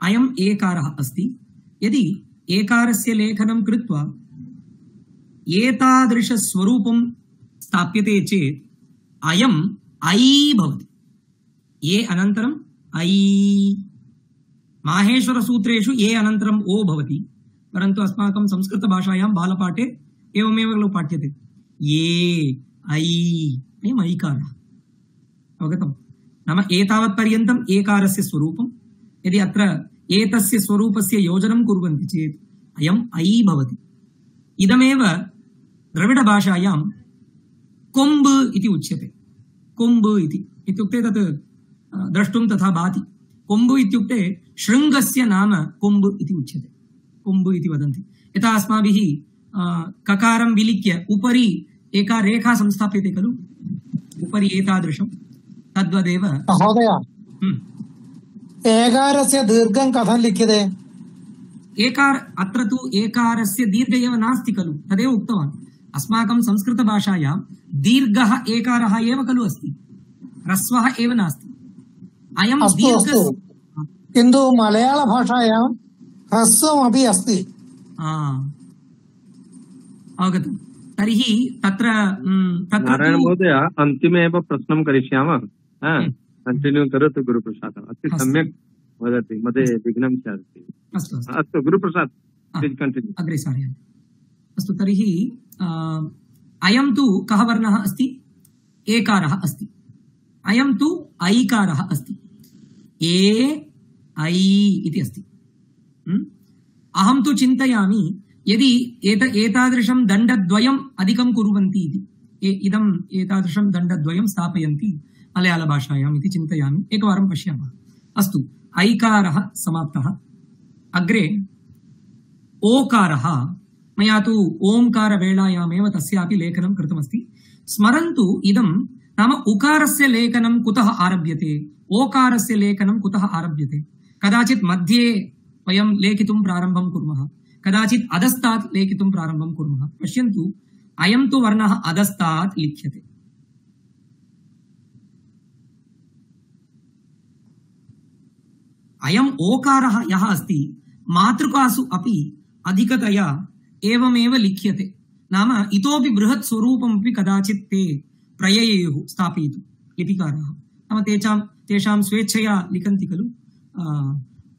अयम् एकारः अस्ति, यदि एकारस्य लेखनं कृत्वा एतादृशस्वरूपं स्थाप्यते चेत् अयम् ऐ भवति। ए अनन्तरम् ऐ। माहेश्वरसूत्रेषु ए अनन्तरम् ओ भवति, परन्तु अस्माकं संस्कृतभाषायां बालपाठे एवमेव खलु पाठ्यते, ये ऐ अयम् ऐकारः। अवगतम्? नाम एतावत्पर्यन्तम् एकारस्य स्वरूपं। यदि अत्र एतस्य स्वरूपस्य योजनं कुर्वन्ति चेत् अयम् ऐ भवति। इदमेव द्रविडभाषायां कोम्ब इति उच्यते। कोम्ब इत्युक्ते तत् द्रष्टुं तथा भाति। कोम्ब इत्युक्ते शृङ्गस्य नाम कोम्ब इति उच्यते, कोम्ब इति वदन्ति। यथा अस्माभिः ककारं विलिख्य उपरि एका रेखा संस्थाप्यते खलु, उपरि एतादृशं, तद्वदेव। महोदय, एकारस्य दीर्घं कथं लिख्यते? एकार अत्र तु एकारस्य दीर्घ एव नास्ति खलु, तदेव उक्तवान्। अस्माकं संस्कृतभाषायां दीर्घः एकारः एव खलु अस्ति, ह्रस्वः एव नास्ति। अयं अस्तु अस्तु, किन्तु मलयाळभाषायां ह्रस्वमपि अस्ति। अवगतं। तर्हि तत्र नारायण महोदय, अन्तिमे एव प्रश्नं करिष्यामः। कंटिन्यू करोतु गुरुप्रसाद, अति सम्यक् वदति, मध्ये विघ्नं स्यात्। अस्तु गुरुप्रसाद, प्लीज कंटिन्यू। अग्रे सारयामि। अस्तु, तर्हि अयं तु कः वर्णः अस्ति? एकारः अस्ति। अयं तु ऐकारः अस्ति। ए ऐ इति अस्ति। अहं तु चिन्तयामि यदि एतादृशं दण्डद्वयम् अधिकं कुर्वन्ति इति, इदम् एतादृशं दण्डद्वयं स्थापयन्ति मलयाळभाषायाम् इति चिन्तयामि। एकवारं पश्यामः। अस्तु, ऐकारः समाप्तः। अग्रे ओकारः, मया तु ओङ्कारवेलायामेव तस्यापि लेखनं कृतमस्ति। स्मरन्तु, इदं नाम उकारस्य लेखनं कुतः आरभ्यते, ओकारस्य लेखनं कुतः आरभ्यते। कदाचित् मध्ये वयं लेखितुं प्रारम्भं कुर्मः, कदाचित् अधस्तात् लेखितुं प्रारम्भं कुर्मः। पश्यन्तु, अयं तु वर्णः अधस्तात् लिख्यते। अयम् ओकारः यः अस्ति, मातृकासु अपि अधिकतया एवमेव लिख्यते। नाम इतोपि बृहत् स्वरूपमपि कदाचित् ते प्रययेयुः स्थापयितुं लिपिकाराः। नाम तेषां स्वेच्छया लिखन्ति खलु,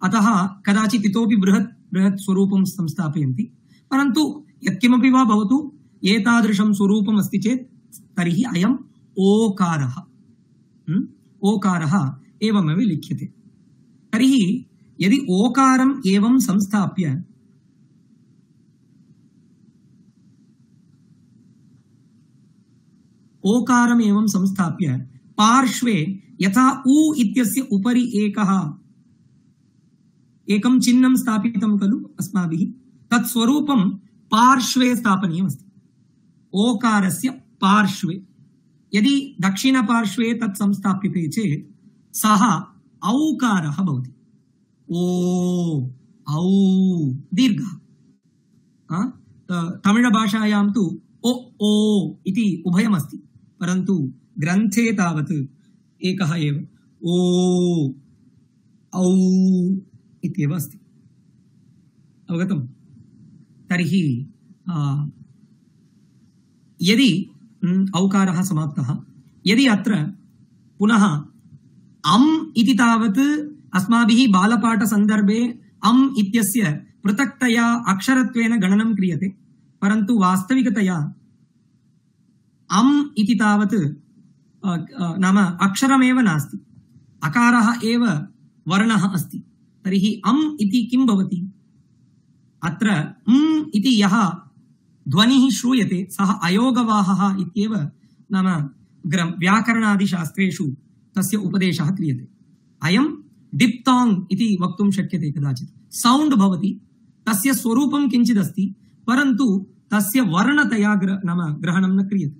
अतः कदाचित् इतोपि बृहत् स्वरूपं संस्थापयन्ति। परन्तु यत्किमपि वा भवतु, एतादृशं स्वरूपम् अस्ति चेत् तर्हि अयम् ओकारः। ओकारः एवमेव लिख्यते। तर्हि यदि ओकारम् एवं संस्थाप्य पार्श्वे यथा उ इत्यस्य उपरि एकं चिह्नं स्थापितं खलु अस्माभिः, तत् स्वरूपं पार्श्वे स्थापनीयमस्ति। ओकारस्य पार्श्वे यदि दक्षिणपार्श्वे तत् संस्थाप्यते चेत् सः औकारः भवति। ओ औ दीर्घः। तमिळभाषायां तु ओ ओ इति उभयमस्ति, परन्तु ग्रन्थे तावत् एकः एव, ओ औ इत्येव अस्ति। अवगतं? तर्हि यदि औकारः समाप्तः, यदि अत्र पुनः अम् इति तावत् अस्माभिः बालपाठसन्दर्भे अम् इत्यस्य पृथक्तया अक्षरत्वेन गणनं क्रियते, परन्तु वास्तविकतया अम् इति तावत् नाम अक्षरमेव नास्ति, अकारः एव वर्णः अस्ति। तर्हि अम् इति किं भवति? अत्र इति यः ध्वनिः श्रूयते सः अयोगवाहः इत्येव नाम व्याकरणादिशास्त्रेषु तस्य उपदेशः क्रियते। अयं डिप्ताङ्ग् इति वक्तुं शक्यते। कदाचित् सौण्ड् भवति, तस्य स्वरूपं किञ्चिदस्ति, परन्तु तस्य वर्णतया नाम ग्रहणं न क्रियते।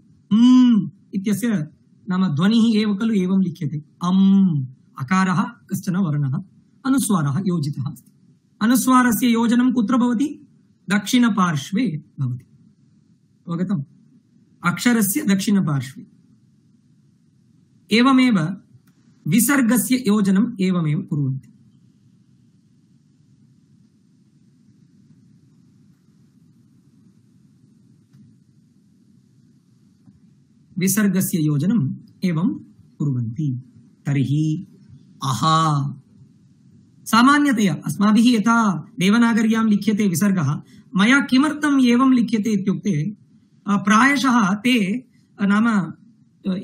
इत्यस्य नाम ध्वनिः एव खलु एवं लिख्यते। अम् अकारः कश्चन वर्णः, अनुस्वारः योजितः अस्ति। अनुस्वारस्य योजनं कुत्र भवति? दक्षिणपार्श्वे भवति। अवगतम्? अक्षरस्य दक्षिणपार्श्वे। एवमेव विसर्गस्य योजनम् एवमेव कुर्वन्ति। विसर्गस्य योजनम् एवं कुर्वन्ति। तर्हि अहा सामान्यतया अस्माभिः यथा देवनागर्यां लिख्यते विसर्गः, मया किमर्थम् एवं लिख्यते इत्युक्ते प्रायशः ते नाम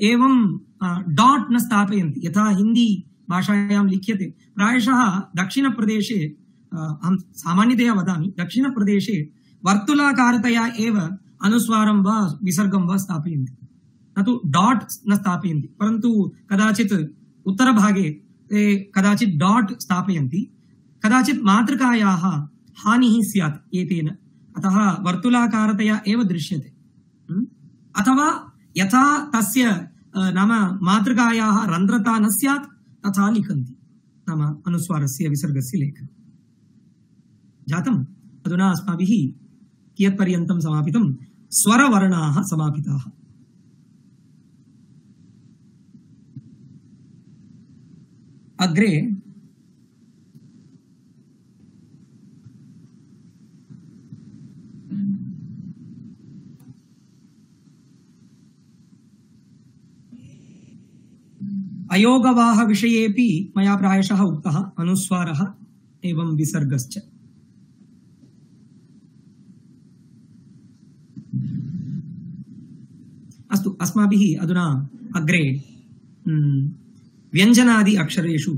एवं डॉट न स्थापयन्ति यथा हिंदी भाषायां लिख्यते। प्रायशः दक्षिणप्रदेशे अहं सामान्यतया वदामि, दक्षिणप्रदेशे वर्तुलाकारतया एव अनुस्वारं वा विसर्गं वा स्थापयन्ति, न तु डॉट न स्थापयन्ति। परन्तु कदाचित् उत्तरभागे ते कदाचित् डॉट स्थापयन्ति, कदाचित् मातृकायाः हानिः स्यात् एतेन, अतः वर्तुलाकारतया एव दृश्यते। अथवा यथा तस्य नाम मातृकायाः रन्ध्रता न स्यात् तथा लिखन्ति, नाम अनुस्वारस्य विसर्गस्य लेखनं जातम्। अधुना अस्माभिः कियत्पर्यन्तं समापितं? स्वरवर्णाः समापिताः। अग्रे अयोगवाह विषयेपि मया प्रायशः उक्तः, अनुस्वारः एवं विसर्गश्च। अस्तु, अस्माभिः अधुना अग्रे व्यञ्जनादि अक्षरेषु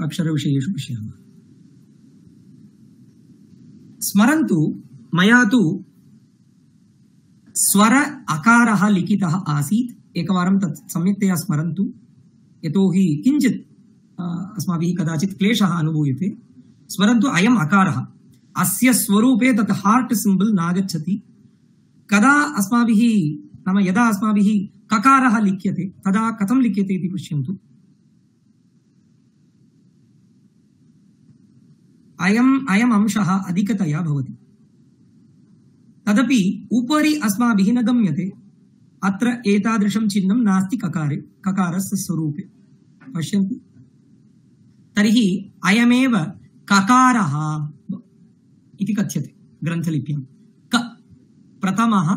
अक्षरविषयेषु पश्यामः। स्मरन्तु, मया तु स्वर अकारः लिखितः आसीत्। एकवारं तत् सम्यक्तया स्मरन्तु, यतोहि किञ्चित् अस्माभिः कदाचित् क्लेशः अनुभूयते। स्मरन्तु, अयम् अकारः, अस्य स्वरूपे तत् हार्ट् सिम्बल् नागच्छति। कदा अस्माभिः, नाम यदा अस्माभिः ककारः लिख्यते तदा कथं लिख्यते इति पश्यन्तु। अयम् अंशः अधिकतया भवति, तदपि उपरि अस्माभिः न गम्यते। अत्र एतादृशं चिह्नं नास्ति ककारे, ककारस्य स्वरूपे। पश्यन्तु, तर्हि अयमेव ककारः इति कथ्यते ग्रन्थलिप्यां। क प्रथमः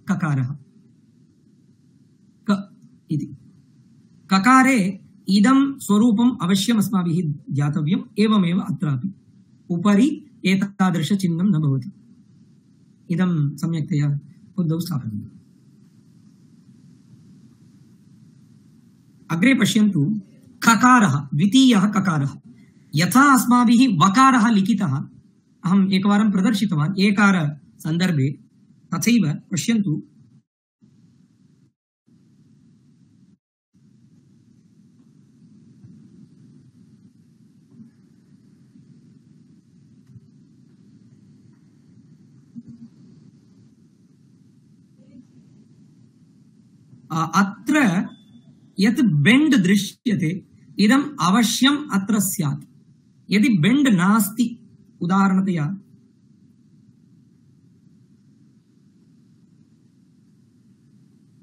ककारः, क इति। ककारे इदं स्वरूपम् अवश्यम् अस्माभिः ज्ञातव्यम्। एवमेव अत्रापि उपरि एतादृशचिह्नं न भवति। इदं सम्यक्तया बुद्धौ स्थापनीयम्। अग्रे पश्यन्तु, ककारः, द्वितीयः ककारः। यथा अस्माभिः वकारः लिखितः, अहम् एकवारं प्रदर्शितवान् एकार सन्दर्भे, तथैव पश्यन्तु, अत्र यत् बेण्ड् दृश्यते इदम् अवश्यम् अत्र स्यात्। यदि बेण्ड् नास्ति, उदाहरणतया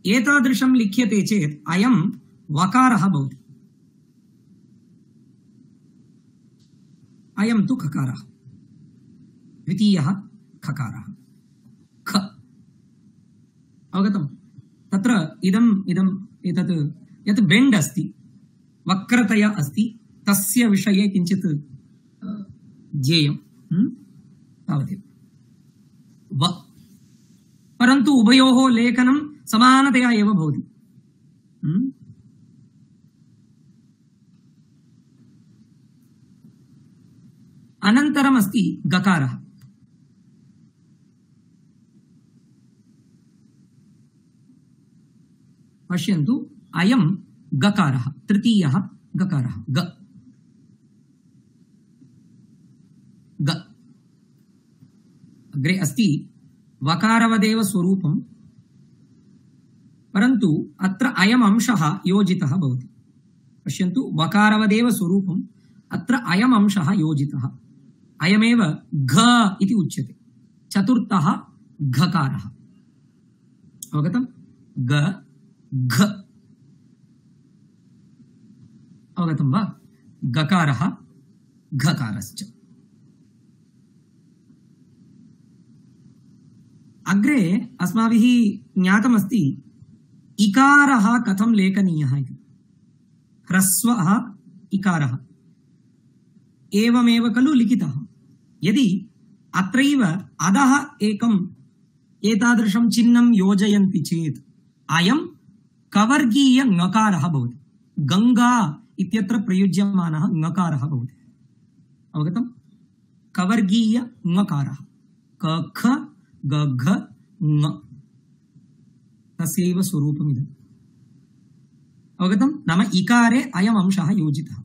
एतादृशं लिख्यते चेत् अयं वकारः भवति, अयं तु खकारः, द्वितीयः खकारः, ख। अवगतम्? तत्र एतत् यत् बेण्ड् अस्ति, वक्रतया अस्ति, तस्य विषये किञ्चित् ज्ञेयम्। तावदेव। परन्तु उभयोः लेखनं समानतया एव भवति। अनन्तरम् अस्ति गकारः। पश्यन्तु, अयं गकारः, तृतीयः गकारः, ग। अग्रे अस्ति वकारवदेव स्वरूपं, परन्तु अत्र अयम् अंशः योजितः भवति। पश्यन्तु, वकारवदेव स्वरूपम्, अत्र अयम् अंशः योजितः। अयमेव घ इति उच्यते, चतुर्थः घकारः। अवगतम्? ग घ। अवगतं वा? गकारः घकारश्च। अग्रे अस्माभिः ज्ञातमस्ति इकारः कथं लेखनीयः इति। ह्रस्वः इकारः एवमेव खलु लिखितः। यदि अत्रैव अधः एकम् एतादृशं चिह्नं योजयन्ति चेत् अयं कवर्गीय ङकारः भवति। गंगा इत्यत्र प्रयुज्यमानः ङकारः भवति। अवगतं? कवर्गीय ङकारः, क ख ग घ ङ, तस्यैव स्वरूपमिदम्। अवगतं? नाम इकारे अयम् अंशः योजितः।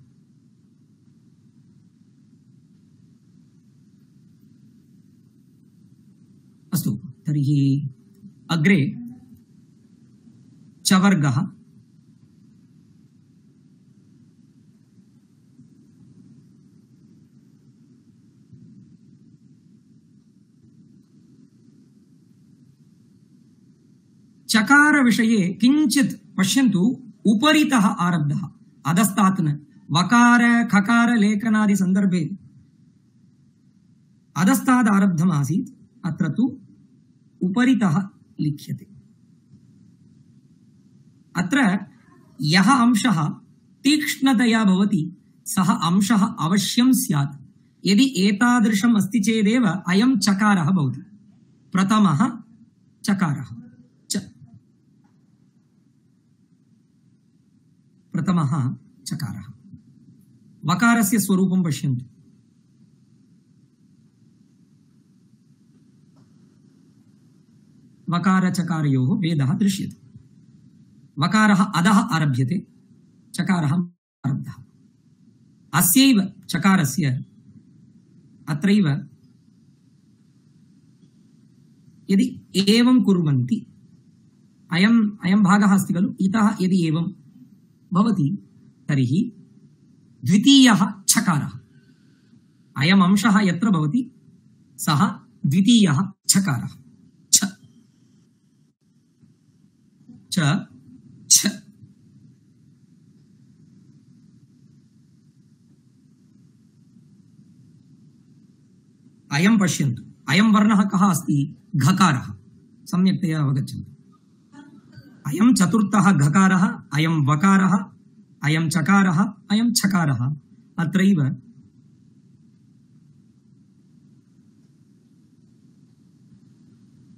अस्तु, तर्हि अग्रे चवर्गः। चकार विषये किंचित् पश्यन्तु उपरितः आरब्धः अधस्तात् न वकार खकार लेखनादि संदर्भे अधस्ताद् आरब्धम् आसीत् अत्र तु उपरितः लिख्यते अत्र यः अंशः तीक्ष्णतया भवति सः अंशः अवश्यं स्यात् यदि एतादृशम् अस्ति चेदेव अयं चकारः भवति प्रथमः चकारः प्रथमः चकारः वकारस्य स्वरूपं पश्यन्तु वकार चकारयोः भेदः दृश्यते वकारः अधः आरभ्यते चकारः आरब्धः अस्यैव चकारस्य अत्रैव यदि एवं कुर्वन्ति अयं भागः अस्ति खलु इतः यदि एवं भवति तर्हि द्वितीयः चकारः अयम् अंशः यत्र भवति सः द्वितीयः चकारः छ च छ अयं पश्यन्तु अयं वर्णः कः अस्ति घकारः सम्यक्तया अवगच्छन्तु अयं चतुर्थः घकारः अयं वकारः अयं चकारः अयं छकारः अत्रैव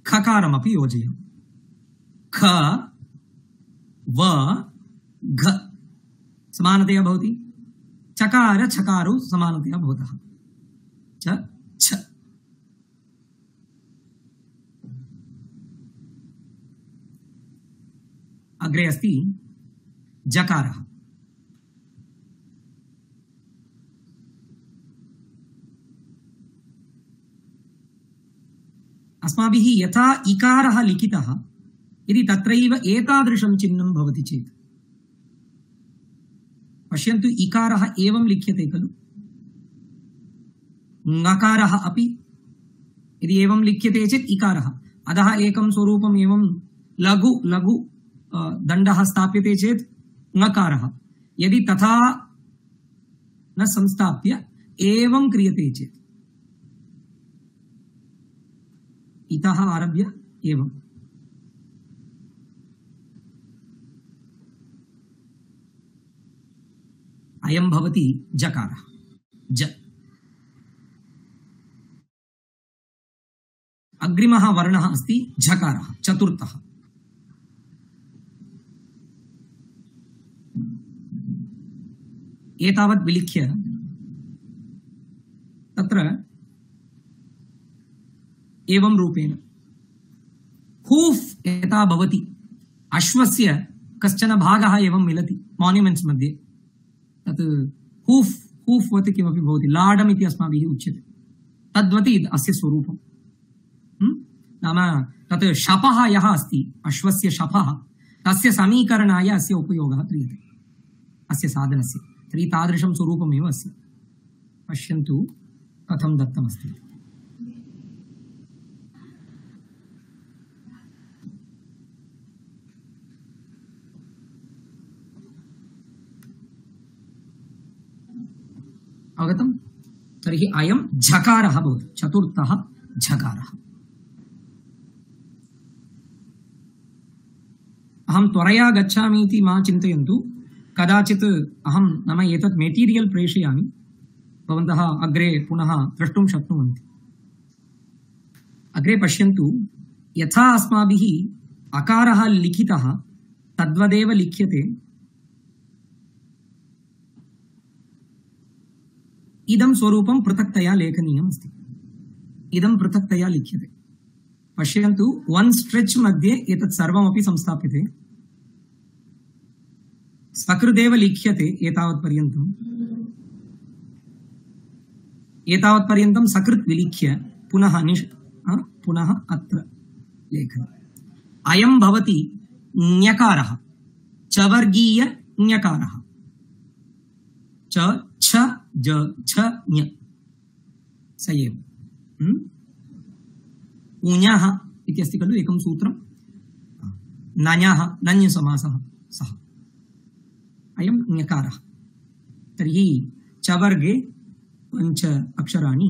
खकारमपि योजयामि ख व घ समानतया भवति चकार छकारौ समानतया भवतः च छ अग्रे अस्ति जकारः अस्माभिः यथा इकारः लिखितः यदि तत्रैव एतादृशं चिह्नं भवति चेत् पश्यन्तु इकारः एवं लिख्यते खलु ङकारः अपि यदि एवं लिख्यते चेत् इकारः अधः एकं स्वरूपम् एवं लघु लघु दण्डः स्थाप्यते चेत् ङकारः यदि तथा न संस्थाप्य एवं क्रियते चेत् इतः आरभ्य एवं अयं भवति जकारः ज अग्रिमः वर्णः अस्ति झकारः चतुर्थः एतावत् विलिख्य तत्र एवं रूपेण हूफ् यथा भवति अश्वस्य कश्चन भागः एवं मिलति मान्युमेण्ट्स् मध्ये तत् हूफ् हूफ् वत् किमपि भवति लाडम् इति अस्माभिः उच्यते तद्वत् अस्य स्वरूपम् नाम तत् शपः यः अस्ति अश्वस्य शपः तस्य समीकरणाय अस्य उपयोगः क्रियते अस्य साधनस्य तर्हि तादृशं स्वरूपमेव अस्य पश्यन्तु कथं दत्तमस्ति अवगतं तर्हि अयं झकारः भवति चतुर्थः झकारः अहं त्वरया गच्छामि इति मा चिन्तयन्तु कदाचित् अहं नाम एतत् मेटीरियल् प्रेषयामि भवन्तः अग्रे पुनः द्रष्टुं शक्नुवन्ति अग्रे पश्यन्तु यथा अस्माभिः अकारः लिखितः तद्वदेव लिख्यते इदं स्वरूपं पृथक्तया लेखनीयम् अस्ति इदं पृथक्तया लिख्यते पश्यन्तु वन स्ट्रेच मध्ये एतत् सर्वमपि संस्थाप्यते सकृदेव लिख्यते एतावत्पर्यन्तं सकृत् विलिख्य पुनः पुनः अत्र लेखनम् अयं भवति ञकारः चवर्गीय ञकारः च छ ज छ ञ स एव उञः इति अस्ति खलु एकं सूत्रम् नञः नञ् समासः सः अयं ञकारः। तर्हि चवर्गे पञ्च अक्षराणि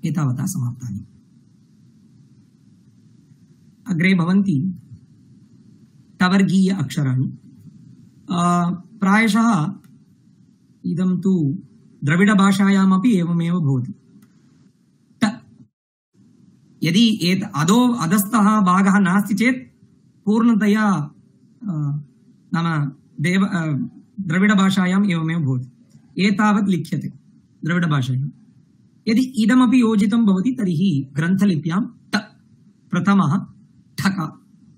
एतावता समाप्तानि। अग्रे भवन्ति टवर्गीय अक्षराणि। प्रायशः इदं तु द्रविड भाषायामपि एवमेव भवति। यदि अधो अधस्थः भागः नास्ति चेत् पूर्णतया नाम द्रविड भाषायाम् एवमेव भवति। एतावत् लिख्यते द्रविड भाषायां। यदि इदमपि योजितं भवति तर्हि ग्रन्थलिप्यां ट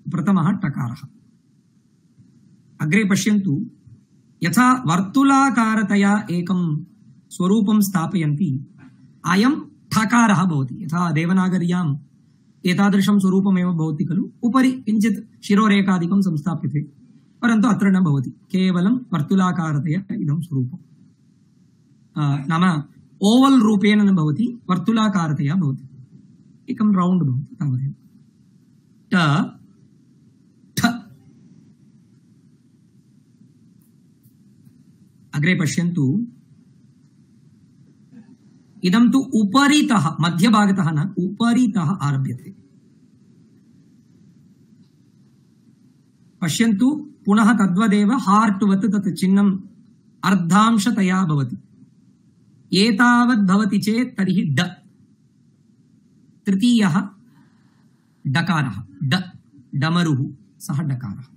प्रथमः टकारः। अग्रे पश्यन्तु, यथा वर्तुलाकारतया एकं स्वरूपं स्थापयन्ति अयं ठकारः भवति। यथा देवनागर्याम् एतादृशं स्वरूपमेव भवति खलु, उपरि किञ्चित् शिरोरेखादिकं संस्थाप्यते, परन्तु अत्र न भवति, केवलं वर्तुलाकारतया इदं स्वरूपं नाम ओवल् रूपेण न भवति, वर्तुलाकारतया भवति, एकं रौण्ड् भवति तावदेव। ट ठ। अग्रे पश्यन्तु, इदं तु उपरितः मध्यभागतः न उपरितः आरभ्यते। पश्यन्तु पुनः तद्वदेव हार्ट्वत् तत् चिह्नम् अर्धांशतया भवति। एतावत् भवति चेत् तर्हि ड तृतीयः डकारः, डमरुः सः डकारः।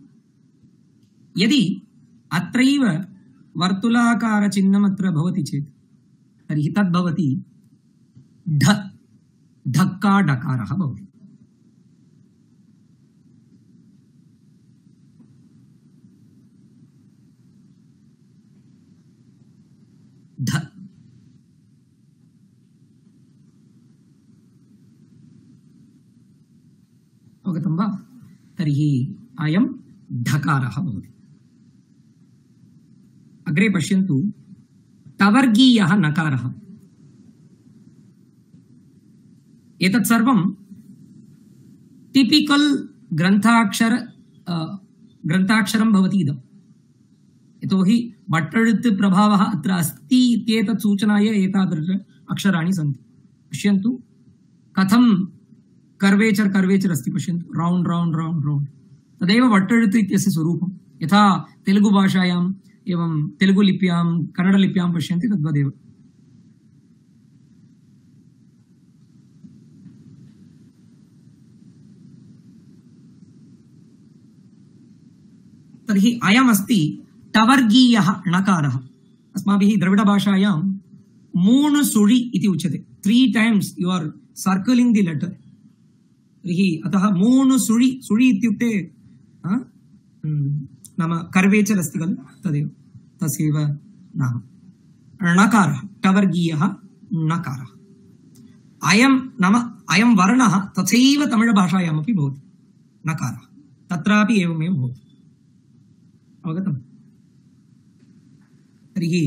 यदि अत्रैव वर्तुलाकार चिह्नम् अत्र भवति चेत् तर्हि तद् भवति ढक्का डकारः भवति। ध। अवगतं वा? तर्हि अयं ढकारः भवति। अग्रे पश्यन्तु, टवर्गीयः नकारः। एतत् सर्वं टिपिकल ग्रन्थाक्षरं भवति इदं। यतोहि भट्टळित् प्रभावः अत्र अस्ति इत्येतत् सूचनाय एतादृश अक्षराणि सन्ति। पश्यन्तु कथं कर्वेचर् अस्ति, पश्यन्तु रौण्ड् रौण्ड् रौण्ड् रौण्ड्, तदेव भट्टळित् इत्यस्य स्वरूपं। यथा तेलुगु भाषायाम् एवं तेलुगु लिप्यां कन्नड लिप्यां पश्यन्ति तद्वदेव। तर्हि अयमस्ति टवर्गीयः णकारः। अस्माभिः द्रविड भाषायां मूणु सुळि इति उच्यते। 3 times you are circling the letter। तर्हि अतः मूणु सुळि, सुळि इत्युक्ते नाम कर्वेचर् अस्ति खलु, तदेव तस्यैव नाम णकारः, टवर्गीयः णकारः। अयं नाम अयं वर्णः तथैव तमिळ भाषायामपि भवति, नकारः तत्रापि एवमेव भवति। अवगतम्? तर्हि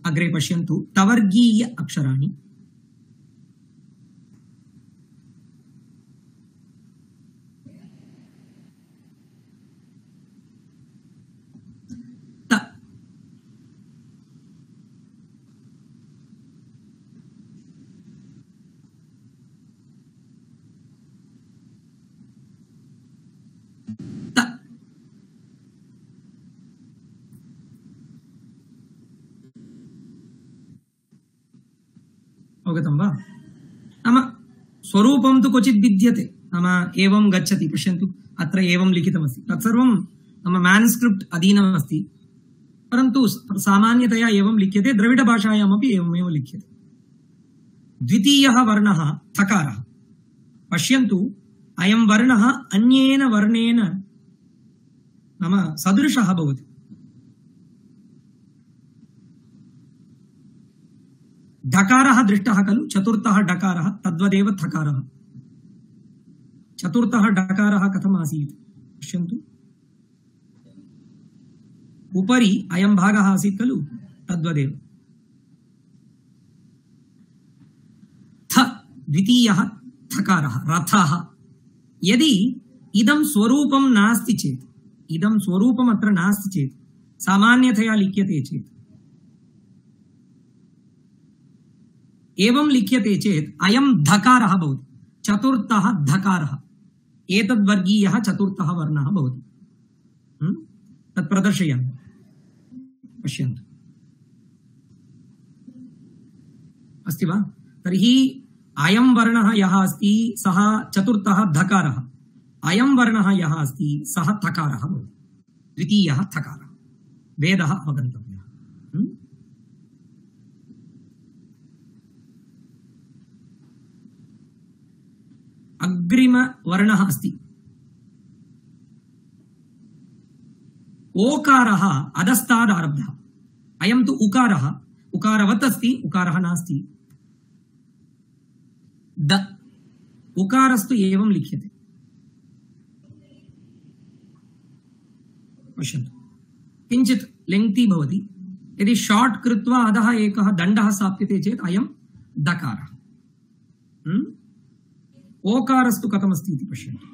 अग्रे पश्यन्तु, टवर्गीय अक्षराणि। अवगतं वा? नाम स्वरूपं तु क्वचित् विद्यते, नाम एवं गच्छति। पश्यन्तु अत्र एवं लिखितमस्ति, तत्सर्वं नाम मैन्स्क्रिप्ट् अधीनमस्ति, परन्तु सामान्यतया एवं लिख्यते। द्रविड भाषायामपि एवमेव लिख्यते। द्वितीयः वर्णः थकारः। पश्यन्तु अयं वर्णः अन्येन वर्णेन नाम सदृशः भवति। ढकारः दृष्टः खलु, चतुर्थः डकारः, तद्वदेव थकारः। चतुर्थः डकारः कथम् आसीत् पश्यन्तु, उपरि अयं भागः आसीत् खलु, तद्वदेव। थ, द्वितीयः थ, थकारः रथः यदि इदं स्वरूपं नास्ति चेत् इदं स्वरूपम् अत्र नास्ति चेत् सामान्यतया लिख्यते चेत् एवं लिख्यते चेत् अयं धकारः भवति चतुर्थः धकारः एतद्वर्गीयः चतुर्थः वर्णः भवति तत् प्रदर्शयामि पश्यन्तु अस्ति वा तर्हि अयं वर्णः यः अस्ति सः चतुर्थः धकारः अयं वर्णः यः अस्ति सः थकारः भवति द्वितीयः थकारः वेदः अवगन्तव्यः अग्रिमवर्णः अस्ति ओकारः अधस्ताद् आरब्धः अयं तु उकारः उकारवत् अस्ति उकारः नास्ति द उकारस्तु एवं लिख्यते पश्यन्तु किञ्चित् लेङ्क्ति भवति यदि शार्ट् कृत्वा अधः एकः दण्डः स्थाप्यते चेत् अयं दकारः ओकारस्तु कथमस्ति इति पश्यन्तु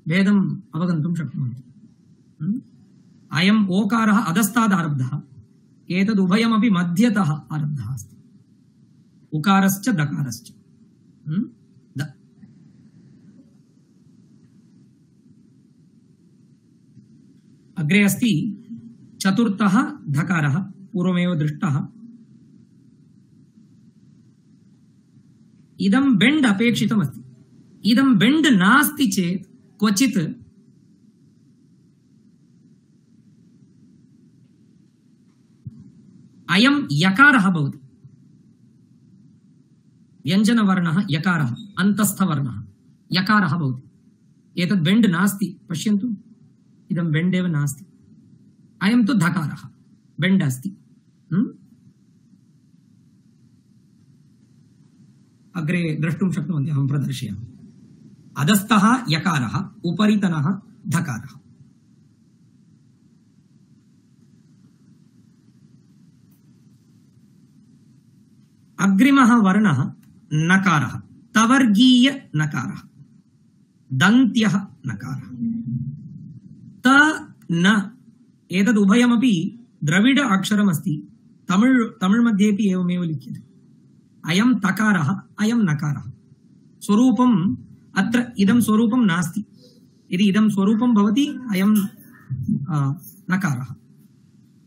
भेदम् अवगन्तुं शक्नुवन्ति अयम् ओकारः अधस्ताद् आरब्धः एतदुभयमपि मध्यतः आरब्धः अस्ति उकारश्च दकारश्च अग्रे अस्ति चतुर्थः धकारः पूर्वमेव दृष्टः इदं बेण्ड् अपेक्षितमस्ति इदं बेण्ड् नास्ति चेत् क्वचित् अयं यकारः भवति व्यञ्जनवर्णः यकारः अन्तस्थवर्णः यकारः भवति एतत् बेण्ड् नास्ति पश्यन्तु इदं बेण्ड् एव नास्ति अयं तु धकारः बेण्ड् अस्ति अग्रे द्रष्टुं शक्नुवन्ति अहं प्रदर्शयामि अधस्थः यकारः उपरितनः धकारः अग्रिमः वर्णः नकारः तवर्गीय नकारः दन्त्यः नकारः त न एतदुभयमपि द्रविड अक्षरमस्ति तमिळ् मध्येपि एवमेव लिख्यते अयं तकारः अयं नकारः स्वरूपम् अत्र इदं स्वरूपं नास्ति यदि इदं स्वरूपं भवति अयं नकारः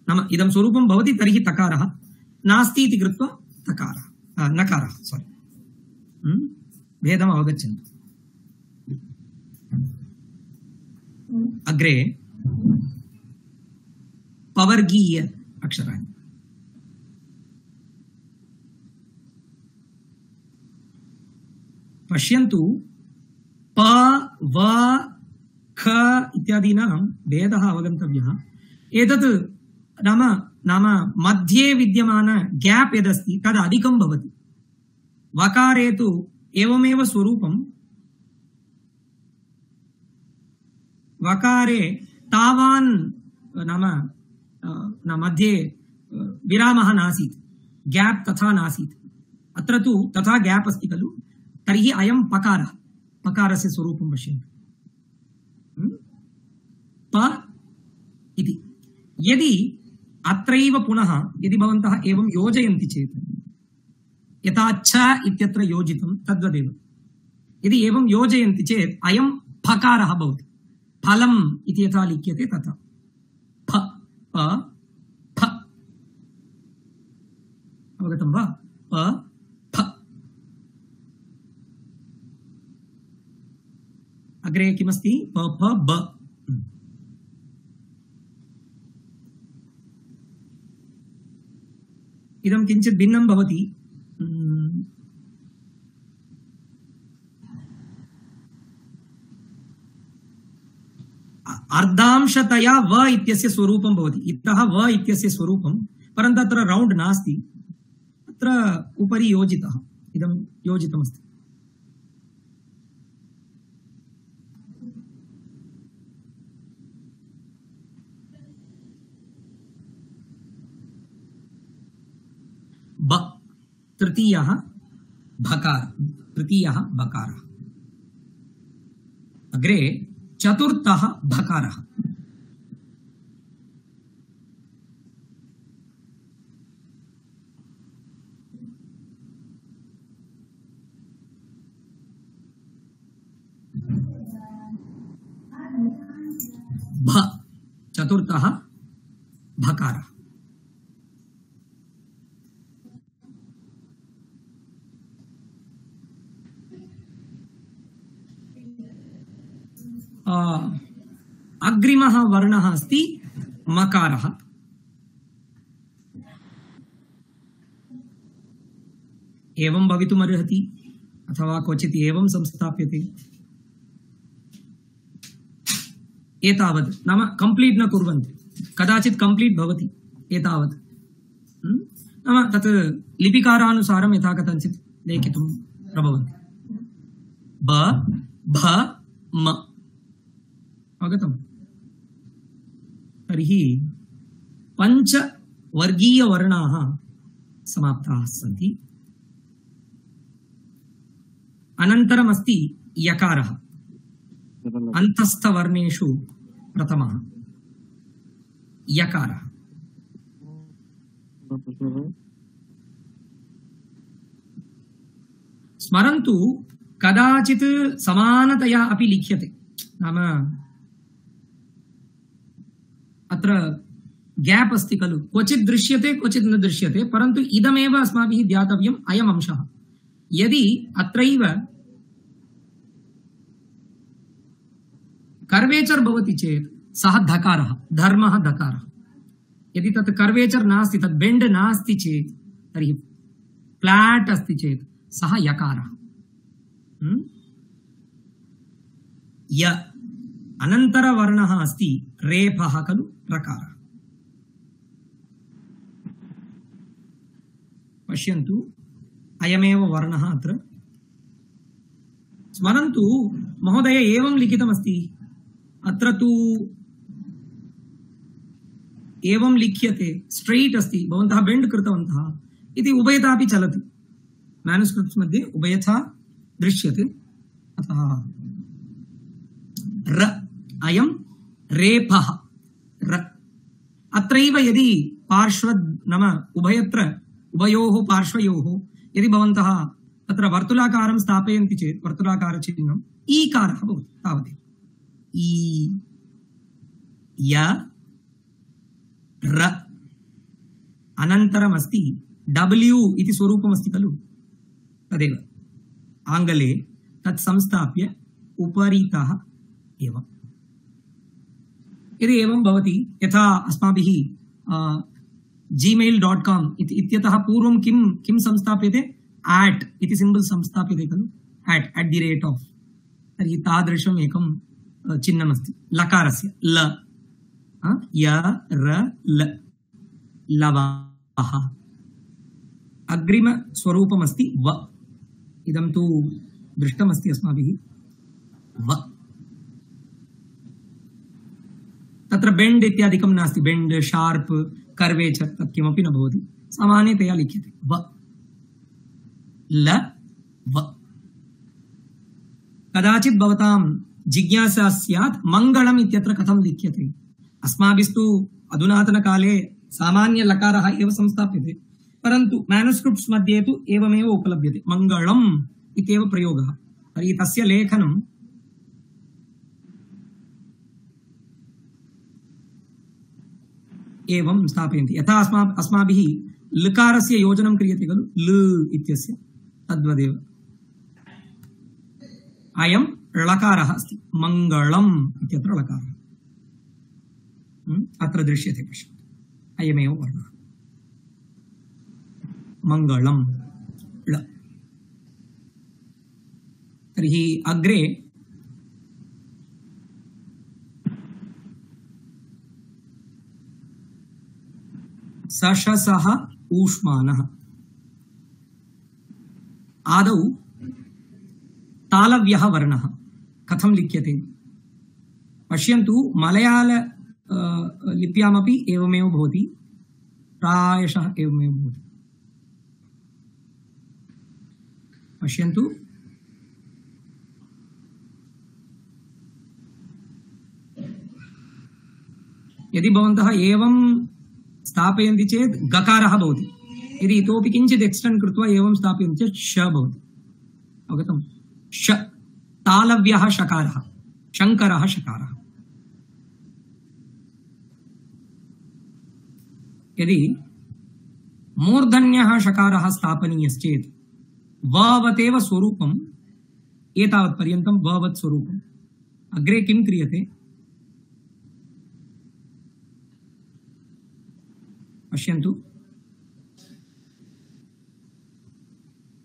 नाम इदं स्वरूपं भवति तर्हि तकारः नास्ति इति कृत्वा तकारः नकारः सारी भेदम् अवगच्छन्तु अग्रे पवर्गीय अक्षराणि पश्यन्तु प व ख इत्यादीनां भेदः अवगन्तव्यः एतत् नाम मध्ये विद्यमान गैप् यदस्ति तद् अधिकं भवति वकारे तु एवमेव स्वरूपं वकारे तावान् नाम मध्ये विरामः नासीत् गैप् तथा नासीत् अत्र तु तथा गैप् अस्ति खलु तर्हि अयं पकारः पकारस्य स्वरूपं पश्यन्तु प इति यदि अत्रैव पुनः यदि भवन्तः एवं योजयन्ति चेत् यथा च इत्यत्र योजितं तद्वदेव यदि एवं योजयन्ति चेत् अयं फकारः भवति फलम् इति यथा लिख्यते तथा फ प फ अवगतं वा प फ अग्रे किमस्ति प फ ब इदं किञ्चित् भिन्नं भवति अर्धांशतया व इत्यस्य स्वरूपं भवति इतः व इत्यस्य स्वरूपं परन्तु अत्र रौण्ड् नास्ति अत्र उपरि योजितः इदं योजितमस्ति तृतीयः बकारः अग्रे चतुर्थः भकारः चतुर्थः भकारः अग्रिमः वर्णः अस्ति मकारः एवं भवितुमर्हति अथवा क्वचित् एवं संस्थाप्यते एतावत् नाम कंप्लीट न कुर्वन्ति कदाचित् कंप्लीट भवति एतावत् नाम तत् लिपिकारानुसारं यथा कथञ्चित् लेखितुं प्रभवन्ति ब भ म अवगतम् तर्हि पञ्च वर्गीयवर्णाः समाप्ताः सन्ति अनन्तरम् अस्ति यकारः अन्तस्थवर्णेषु प्रथमः यकारः स्मरन्तु कदाचित् समानतया अपि लिख्यते नाम अत्र गैप अस्ति खलु क्वचित् दृश्यते क्वचित् न दृश्यते परन्तु इदमेव अस्माभिः ध्यातव्यम् अयम् अंशः यदि अत्रैव कर्वेचर भवति चेत् सः धकारः धर्मः धकारः यदि तत् कर्वेचर नास्ति तत् बेण्ड् नास्ति चेत् तर्हि फ्लैट अस्ति चेत् सः यकारः य अनन्तरवर्णः अस्ति रेफः खलु रकारः पश्यन्तु अयमेव वर्णः अत्र स्मरन्तु महोदय एवं लिखितमस्ति अत्र तु एवं लिख्यते स्ट्रेट अस्ति भवन्तः बेण्ड् कृतवन्तः इति उभयथापि चलति मैन्युस्क्रिप्ट्स् मध्ये उभयथा दृश्यते अतः र अयं रेफः र अत्रैव यदि पार्श्व नाम उभयत्र उभयोः पार्श्वयोः यदि भवन्तः तत्र वर्तुलाकारं स्थापयन्ति चेत् वर्तुलाकारचिह्नम् ईकारः भवति तावदेव ई य र अनन्तरमस्ति डब्ल्यू इति स्वरूपमस्ति खलु तदेव आङ्ग्ले तत् संस्थाप्य उपरितः एव यदि एवं भवति यथा अस्माभिः gmail.com इत्यतः पूर्वं किं संस्थाप्यते @ इति सिम्बल् संस्थाप्यते खलु @ तर्हि तादृशम् एकं चिह्नमस्ति लकारस्य ल य र ल लवः अग्रिम स्वरूपमस्ति व इदं तु दृष्टमस्ति अस्माभिः व तत्र बेण्ड् इत्यादिकं नास्ति बेण्ड् शार्प् कर्वेचर् तत् किमपि न भवति सामान्यतया लिख्यते व ल व कदाचित् भवतां जिज्ञासा स्यात् मङ्गलम् इत्यत्र कथं लिख्यते अस्माभिस्तु अधुनातनकाले सामान्य लकारः एव संस्थाप्यते परन्तु मैन्युस्क्रिप्ट्स् मध्ये तु एवमेव उपलभ्यते मङ्गलम् इत्येव प्रयोगः तर्हि तस्य लेखनं एवं स्थापयन्ति यथा अस्माभिः लकारस्य योजनं क्रियते खलु ल इत्यस्य तद्वदेव अयं लकारः अस्ति मङ्गलम् इत्यत्र लकारः अत्र दृश्यते पश्यन्तु अयमेव वर्णः मङ्गलम् ल तर्हि अग्रे सशसः ऊष्मानः आदौ तालव्यः वर्णः कथं लिख्यते पश्यन्तु मलयाळ लिप्यामपि एवमेव भवति प्रायशः एवमेव भवति पश्यन्तु यदि भवन्तः एवं स्थापयन्ति चेत् गकारः भवति, यदि इतोपि किञ्चित् एक्स्टेण्ड् कृत्वा एवं स्थापयन्ति चेत् श भवति। अवगतं? श तालव्यः शकारः, शङ्करः शकारः। यदि मूर्धन्यः शकारः स्थापनीयश्चेत् ववतेव स्वरूपम्, एतावत् पर्यन्तं ववत् स्वरूपम्। अग्रे किं क्रियते? पश्यन्तु,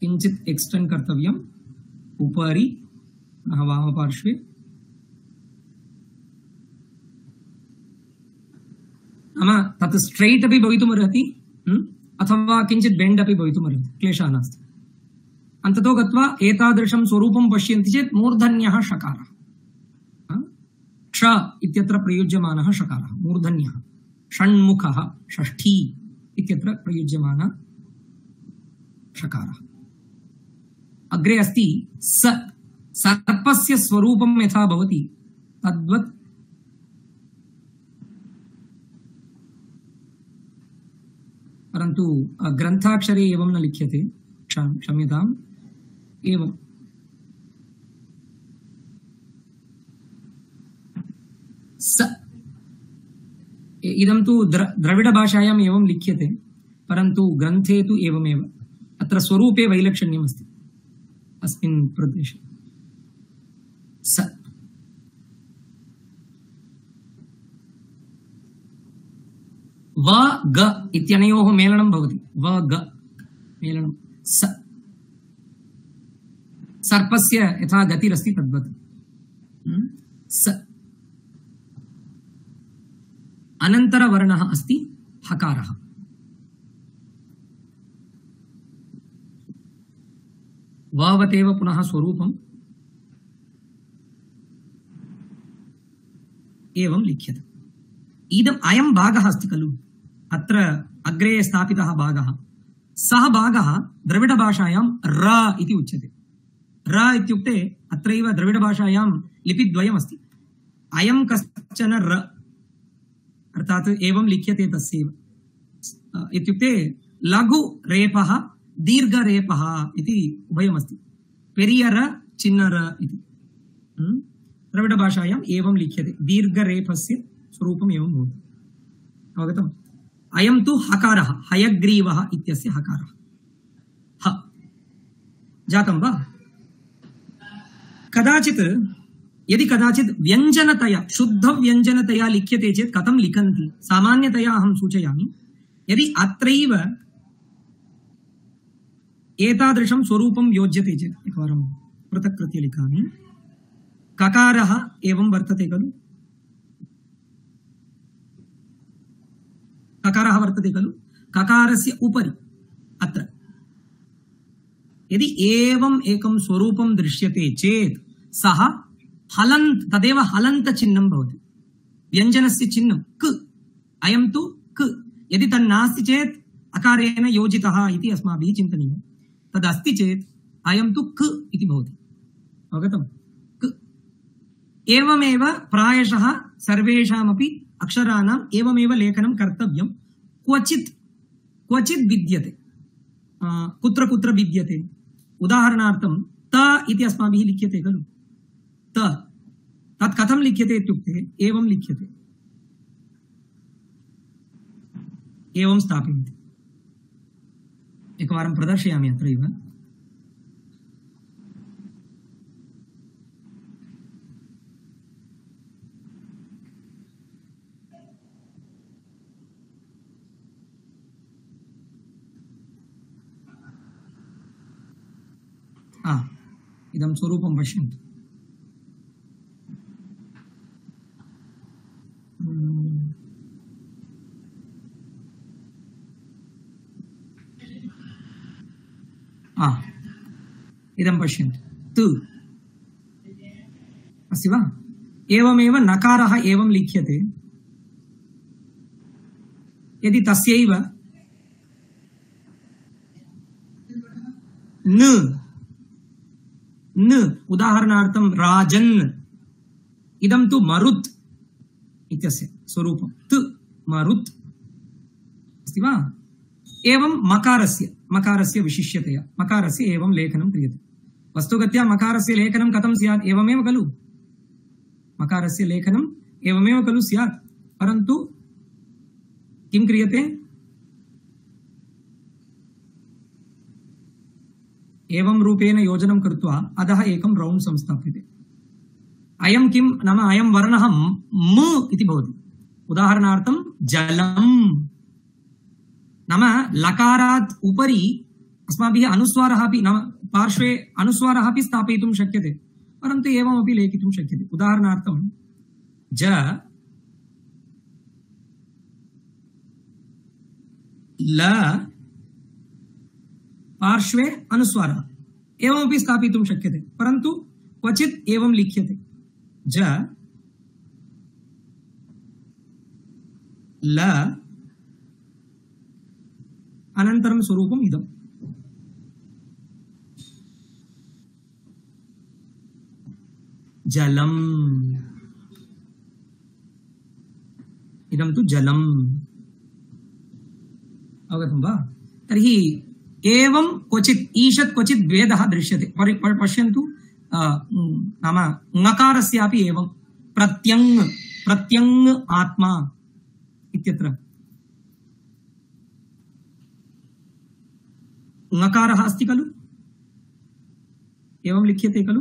किञ्चित् एक्स्टेण्ड् कर्तव्यम्, उपरि पुनः वामपार्श्वे, नाम तत् स्ट्रैट् अपि भवितुमर्हति अथवा किञ्चित् बेण्ड् अपि भवितुमर्हति, क्लेशः नास्ति। अन्ततो गत्वा एतादृशं स्वरूपं पश्यन्ति चेत् मूर्धन्यः शकारः, क्ष इत्यत्र प्रयुज्यमानः शकारः मूर्धन्यः, षण्मुखः षष्ठी इत्यत्र प्रयुज्यमानः शकारः। अग्रे अस्ति स, सर्पस्य स्वरूपं यथा भवति तद्वत् परन्तु ग्रन्थाक्षरे एवं न लिख्यते, क्षम्यताम्, एवं स इदं तु द्रविडभाषायाम् एवं लिख्यते, परन्तु ग्रन्थे तु एवमेव। अत्र स्वरूपे वैलक्षण्यम् अस्ति अस्मिन् प्रदेशे। स व ग इत्यनयोः मेलनं भवति, व ग मेलनं। स सर्पस्य यथा गतिरस्ति तद्वत्। स अनन्तरवर्णः अस्ति हकारः। वावतेव पुनः स्वरूपम् एवं लिख्यते। इदम् अयं भागः अस्ति खलु, अत्र अग्रे स्थापितः भागः, सः भागः द्रविडभाषायां र इति उच्यते। र इत्युक्ते अत्रैव द्रविडभाषायां लिपिद्वयमस्ति। अयं कश्चन र, अर्थात् एवं लिख्यते तस्यैव, इत्युक्ते लघु रेपः दीर्घरेपः इति उभयमस्ति। पेरियर चिन्नर इति द्रविडभाषायाम् एवं लिख्यते, दीर्घरेपस्य स्वरूपम् एवं भवति। अवगतम्? अयं तु हकारः, हयग्रीवः इत्यस्य हकारः। ह जातं वा? कदाचित् यदि कदाचित् व्यञ्जनतया, शुद्धव्यञ्जनतया लिख्यते चेत् कथं लिखन्ति सामान्यतया अहं सूचयामि। यदि अत्रैव एतादृशं स्वरूपं योज्यते चेत्, एकवारं पृथक् कृत्य लिखामि। ककारः एवं वर्तते खलु, ककारः वर्तते खलु, ककारस्य उपरि अत्र यदि एवं एकं स्वरूपं दृश्यते चेत् सः हलन्त, तदेव हलन्त चिह्नं भवति, व्यञ्जनस्य चिह्नं क। अयं तु क, यदि तन्नास्ति चेत् अकारेण योजितः इति अस्माभिः चिन्तनीयम्। तदस्ति चेत् अयं तु क इति भवति। अवगतम्? क। एवमेव प्रायशः सर्वेषामपि अक्षराणाम् एवमेव लेखनं कर्तव्यं। क्वचित् क्वचित् विद्यते, कुत्र कुत्र विद्यते। उदाहरणार्थं त इति अस्माभिः लिख्यते खलु, त, तत् कथं लिख्यते इत्युक्ते एवं लिख्यते, एवं स्थापयन्ति। एकवारं प्रदर्शयामि अत्रैव। इदं स्वरूपं पश्यन्तु। इदं पश्यन्तु, तु अस्ति वा? एवमेव नकारः एवं लिख्यते। यदि तस्यैव न न उदाहरणार्थं राजन् इदं तु मरुत् इत्यस्य स्वरूपं त मरुत् अस्ति वा। एवं मकारस्य विशिष्यतया मकारस्य एवं लेखनं क्रियते। वस्तुगत्या मकारस्य लेखनं कथं स्यात्, एवमेव खलु, मकारस्य लेखनं एवमेव खलु स्यात्, परन्तु किं क्रियते, एवं रूपेण योजनं कृत्वा अधः एकं रौण्ड् संस्थाप्यते। अयं किं नाम, अयं वर्णः म इति भवति। उदाहरणार्थं जलम् नाम लकारात् उपरि अस्माभिः अनुस्वारः अपि नाम पार्श्वे अनुस्वारः अपि स्थापयितुं शक्यते, परन्तु एवमपि लेखितुं शक्यते। उदाहरणार्थं ज ल पार्श्वे अनुस्वारः एवमपि स्थापयितुं शक्यते, परन्तु क्वचित् एवं लिख्यते ज ल अनन्तरं स्वरूपम् इदम्। जलम् इदं तु जलम्। अवगतं वा? तर्हि एवं क्वचित् ईषत् क्वचित् भेदः दृश्यते। पश्यन्तु, नाम ङकारस्यापि एवं प्रत्यङ् आत्मा इत्यत्र ङकारः अस्ति खलु, एवं लिख्यते खलु,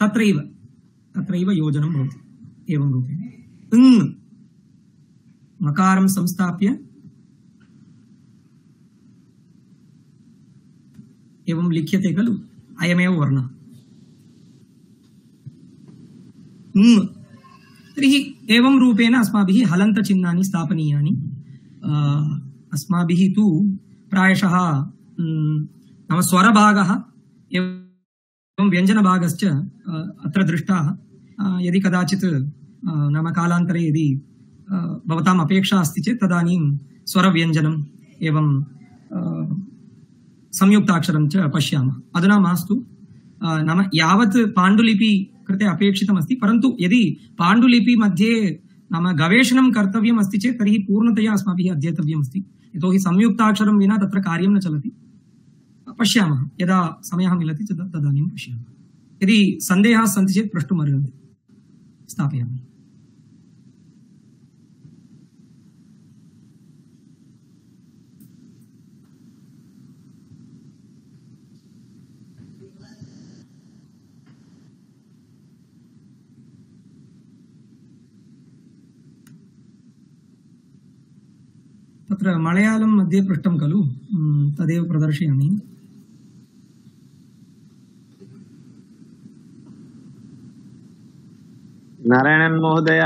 तत्रैव योजनं भवति एवं रूपेण। ङकारं संस्थाप्य एवं लिख्यते खलु, अयमेव वर्णः। तर्हि एवं रूपेण अस्माभिः हलन्तचिह्नानि स्थापनीयानि। अस्माभिः तु प्रायशः नाम स्वरभागः एवं व्यञ्जनभागश्च अत्र दृष्टाः। यदि कदाचित् नाम कालान्तरे यदि भवताम् अपेक्षा अस्ति चेत् तदानीं स्वरव्यञ्जनम् एवं संयुक्ताक्षरं च पश्यामः। अधुना मास्तु, नाम यावत् पाण्डुलिपि कृते अपेक्षितमस्ति, परन्तु यदि पाण्डुलिपि मध्ये नाम गवेषणं कर्तव्यम् अस्ति चेत् तर्हि पूर्णतया अस्माभिः अध्येतव्यमस्ति, यतोहि संयुक्ताक्षरं विना तत्र कार्यं न चलति। पश्यामः, यदा समयः मिलति तदानीं पश्यामः। यदि सन्देहाः सन्ति चेत् प्रष्टुमर्हन्ति, स्थापयामि। तत्र मलयाळं मध्ये पृष्टं खलु, तदेव प्रदर्शयामि। नारायणन् महोदय,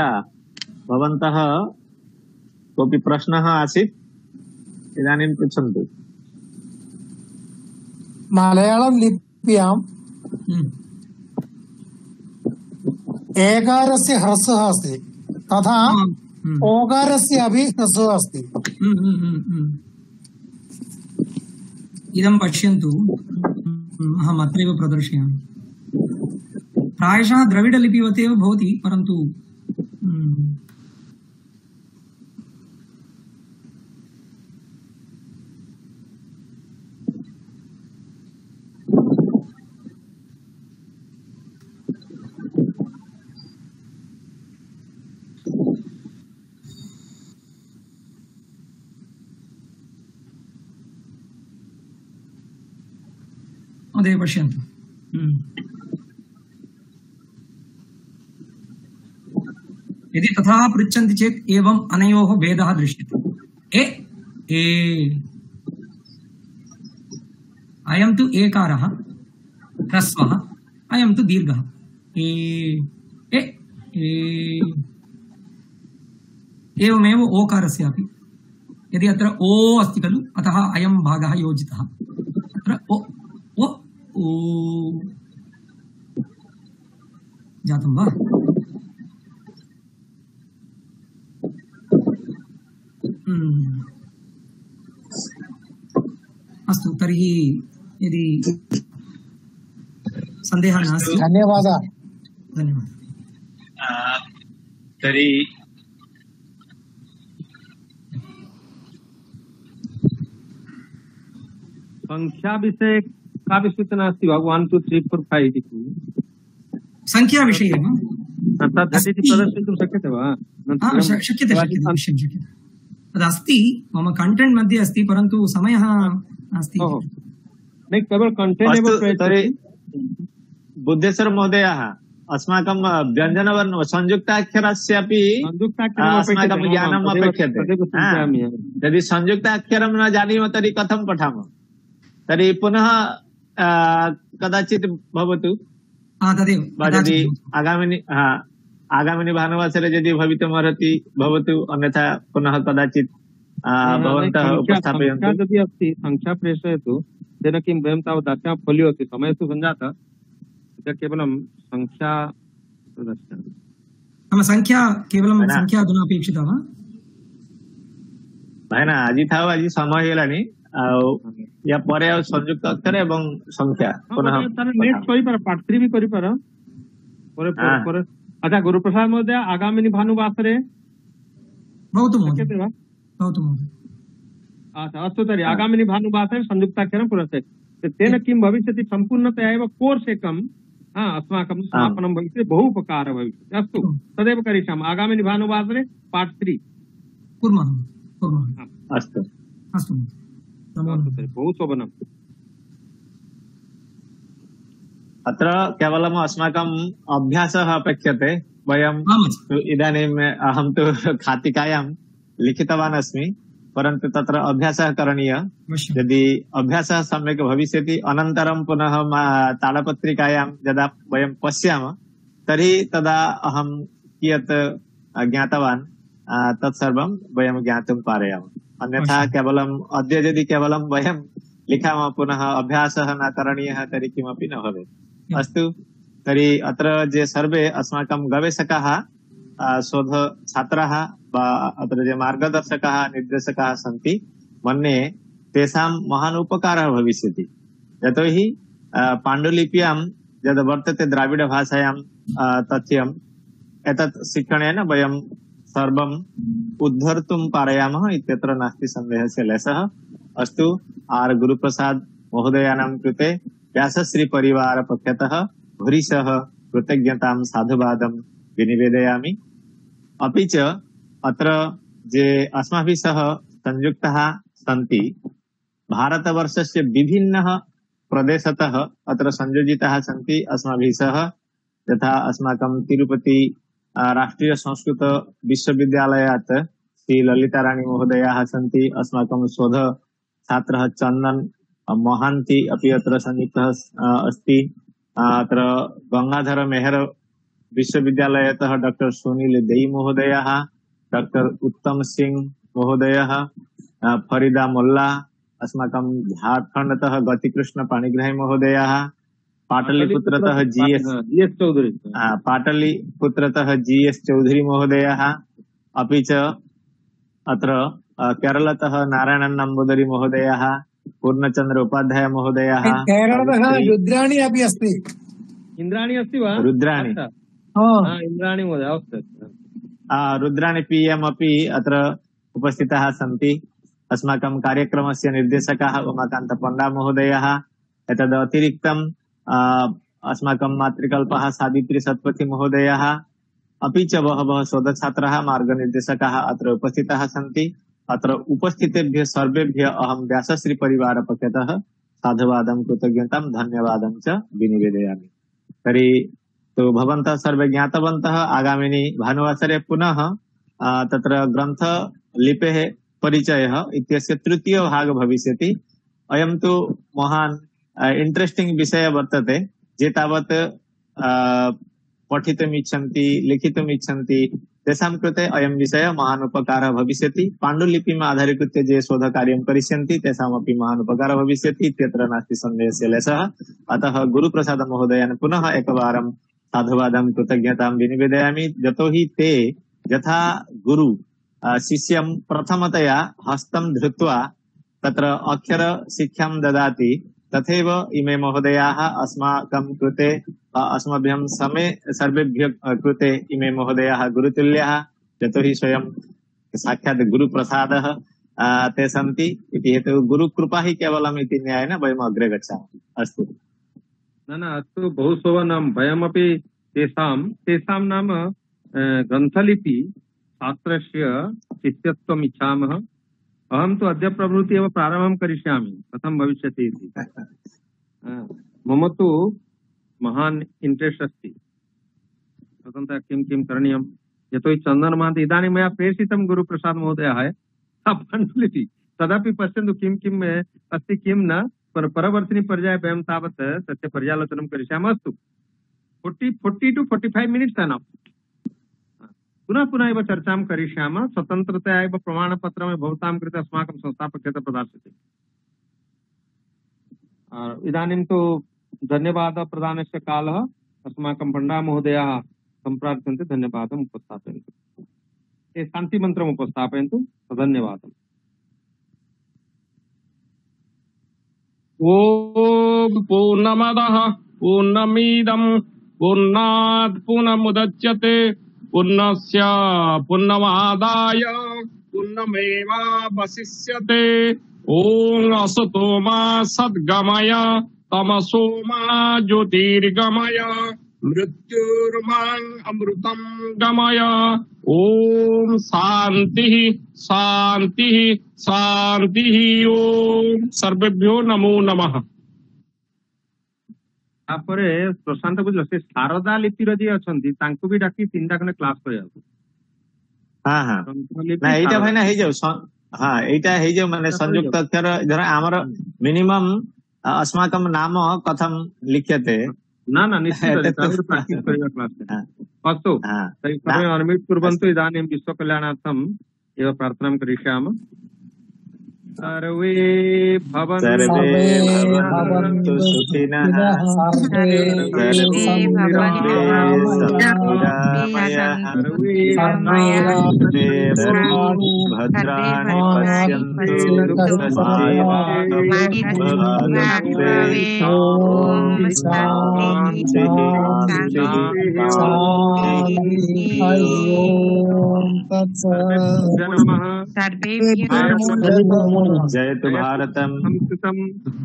भवन्तः कोऽपि प्रश्नः आसीत्, इदानीं पृच्छन्तु। मलयाळं लिप्याम् एकारस्य ह्रस्वः अस्ति, तथा ओकारस्य अपि ह्रस्वः अस्ति। इदं पश्यन्तु, अहम् अत्रैव प्रदर्शयामि। प्रायशः द्रविडलिपिवत् एव भवति, परन्तु महोदय पश्यन्तु। यदि तथा पृच्छन्ति चेत् एवम् अनयोः भेदः दृश्यते। ए अयं तु एकारः ह्रस्वः, अयं तु दीर्घः। ए एवमेव ओकारस्यापि। यदि अत्र ओ अस्ति खलु, अतः अयं भागः योजितः। अत्र ओ जातं वा? अस्तु, तर्हि यदि सन्देहः नास्ति। धन्यवादः। धन्यवादः। तर्हि संख्या विषये कापि सूचना अस्ति वा? 1 2 3 4 5 इति संख्याविषये वा? तत् झटिति प्रदर्शयितुं शक्यते वा? शक्यते शक्यते तदस्ति मम कण्टेण्ट् मध्ये अस्ति, परन्तु समयः नास्ति। न केवल कण्टेण्ट् एव तर्हि बुद्धेश्वर महोदयः अस्माकं व्यञ्जनवर्ण संयुक्ताक्षरस्यापि अस्माकं ज्ञानम् अपेक्षते। यदि संयुक्ताक्षरं न जानीमः तर्हि कथं पठामः? तर्हि पुनः कदाचित् भवतु, यदि आगामिनि भानुवासरे यदि भवितुमर्हति भवतु, अन्यथा पुनः कदाचित् भवन्तः उपस्थापयन्तु। यदि अस्ति संख्या प्रेषयतु, तेन किं वयं तावत् दास्यामः। फोलियो अस्ति, समयस्तु सञ्जातः, केवलं संख्या प्रदर्शयामि। नाम संख्या केवलं संख्या अधुना अपेक्षिता वा? भाई ना आज था आज समय हेलानी या परे संयुक्त अक्षर एवं संख्या पुनः नेक्स्ट करि पर पार्ट 3 भी करि पर परे। अच्छा गुरुप्रसाद महोदय, आगामिनि भानुवासरे भवतु शक्यते वा? भवतु महोदय। अच्छा अस्तु, तर्हि आगामिनि भानुवासरे संयुक्ताक्षरं पुरस्ते। तेन किं भविष्यति? सम्पूर्णतया एव कोर्स् एकं अस्माकं समापनं भविष्यति, बहु उपकारः भविष्यति। अस्तु, तदेव करिष्यामः। आगामिनि भानुवासरे पार्ट 3 कुर्मः। अस्तु अस्तु, बहु शोभनम्। अत्र केवलम् अस्माकम् अभ्यासः अपेक्षते। वयम् इदानीम् अहं तु खातिकायां लिखितवान् अस्मि, परन्तु तत्र अभ्यासः करणीयः। यदि अभ्यासः सम्यक् भविष्यति, अनन्तरं पुनः तालपत्रिकायां यदा वयं पश्यामः तर्हि तदा अहं कियत् ज्ञातवान् तत्सर्वं वयं ज्ञातुं पारयामः। अन्यथा केवलम् अद्य यदि केवलं वयं लिखामः, पुनः अभ्यासः न करणीयः, तर्हि किमपि न भवेत्। अस्तु, तर्हि अत्र ये सर्वे अस्माकं गवेषकाः, शोधछात्राः वा अत्र ये मार्गदर्शकाः निर्देशकाः सन्ति, मन्ये तेषां महान् उपकारः भविष्यति। यतोहि पाण्डुलिप्यां यद् वर्तते द्राविडभाषायां तथ्यम्, एतत् शिक्षणेन वयं सर्वम् उद्धर्तुं पारयामः इत्यत्र नास्ति सन्देहस्य लेशः। अस्तु, आर् गुरुप्रसाद महोदयानां कृते व्यासश्री परिवार पक्षतः भूरिशः कृतज्ञतां साधुवादं विनिवेदयामि। अपि च अत्र ये अस्माभिः सह संयुक्ताः सन्ति, भारतवर्षस्य विभिन्नः प्रदेशतः अत्र संयोजिताः सन्ति अस्माभिः सह। यथा अस्माकं तिरुपति राष्ट्रीय संस्कृत विश्वविद्यालयात् श्री ललिताराणी महोदयाः सन्ति। अस्माकं शोध छात्रः चन्दन महान्ति अपि अत्र संयुक्तः अस्ति। अत्र गंगाधर मेहर विश्वविद्यालयतः डॉक्टर सुनील देई महोदयः, डॉक्टर उत्तम सिंह महोदयः, फरीदा मोल्ला, अस्माकं झारखंडतः गतिकृष्ण पाणिग्राही महोदयः, पाटलिपुत्रतः जीएस चौधरी महोदयः, अपि च अत्र केरलतः नारायणन नंबूदरी महोदयः, पूर्णचंद्र उपाध्याय महोदयः, केरलतः रुद्राणी अपि अस्ति। इन्द्राणी अस्ति वा? रुद्राणी इन्द्राणी महोदय, रुद्राणी पीएम अपि अत्र उपस्थिताः सन्ति। अस्माकं कार्यक्रमस्य निर्देशकाः उमाकान्त पण्डा महोदयः। एतद् अतिरिक्तम् अस्माकं मातृकल्पः सावित्री सत्पथी महोदयः, अपि च बहवः शोधछात्राः मार्गनिर्देशकाः अत्र उपस्थिताः सन्ति। अत्र उपस्थितेभ्यः सर्वेभ्यः अहं व्यासश्री परिवार पक्षतः साधुवादं कृतज्ञतां धन्यवादं च विनिवेदयामि। तर्हि तो भवन्तः सर्वे ज्ञातवन्तः, आगामिनि भानुवासरे पुनः तत्र ग्रन्थलिपेः परिचयः इत्यस्य तृतीय भाग भविष्यति। अयं तु महान् इंट्रेस्टिंग विषय वर्तते। जे तावत् पठितुम् इच्छन्ति, लिखितुम् इच्छन्ति, तेषां कृते अयं विषयः महान् उपकारः भविष्यति। पाण्डुलिपिम् आधारीकृत्य ये शोधकार्यं करिष्यन्ति तेषामपि महान् उपकारः भविष्यति इत्यत्र नास्ति सन्देहस्य लेशः। अतः गुरुप्रसाद महोदयान् पुनः एकवारं साधुवादं कृतज्ञतां विनिवेदयामि। यतोहि ते यथा गुरु शिष्यं प्रथमतया हस्तं धृत्वा तत्र अक्षर शिक्षां ददाति, तथैव इमे महोदयाः अस्माकं कृते अस्मभ्यं समे सर्वेभ्यः कृते इमे महोदयाः गुरुतुल्याः, यतोहि स्वयं साक्षात् गुरुप्रसादः ते सन्ति इति हेतु गुरुकृपा हि केवलम् इति न्यायेन वयम् अग्रे गच्छामः। अस्तु न अस्तु बहु शोभनं। वयमपि तेषां नाम ग्रन्थलिपि छात्रस्य शिष्यत्वम् इच्छामः। अहं तु अद्य प्रभृति एव प्रारम्भं करिष्यामि, कथं भविष्यति इति। मम तु महान् इण्ट्रेस्ट् अस्ति तदन्तः किं करणीयं। यतोहि चन्दन महान्त इदानीं मया प्रेषितं गुरुप्रसाद महोदयः पाण्डुलिपि, तदपि पश्यन्तु किं अस्ति किं न। परवर्तिनि पर्याये वयं तावत् तस्य पर्यालोचनं करिष्यामः। अस्तु 40 to 45 मिनिट्स् एनफ। पुनः एव चर्चां करिष्यामः। स्वतन्त्रतया एव प्रमाणपत्रं भवतां कृते अस्माकं संस्थापकः प्रदास्यते। इदानीं तु धन्यवादप्रदानस्य कालः। अस्माकं पण्डा महोदयाः सम्प्रार्थ्यन्ते। धन्यवादम् उपस्थापयन्तु। ते शान्तिमन्त्रम् उपस्थापयन्तु। धन्यवादः। ॐ पूर्णमदः पूर्णमिदं पूर्णात् पूर्णमुदच्यते पूर्णस्य पूर्णमादाय पूर्णमेवावशिष्यते। ॐ असतो मा सद्गमय तमसो मा ज्योतिर्गमय मृत्युर्मां अमृतं गमय। ॐ शान्तिः शान्तिः शान्तिः। ॐ सर्वेभ्यो नमो नमः। तापरे प्रशांत बुझल से शारदा लिपिर जे अछंती तांको भी डाकी तीनटा खने क्लास करयाबो। ना एटा भाई ना हे जाऊ। एटा हे जाऊ माने संयुक्त अक्षर जरा हमर मिनिमम अस्माकं नाम कथं लिख्यते। ना निश्चित प्रैक्टिस करिवा क्लास। अस्तु तर्हि सर्वे अनम्यूट कुर्वन्तु। इदानीं विश्वकल्याणार्थम् एव प्रार्थनां करिष्यामः। सर्वे भवन्तु सुखिनः सर्वे भद्राणि जयतु भारतम्, संस्कृतं,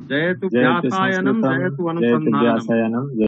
जयतु व्यासायनं, जयतु अनुसन्धानम्।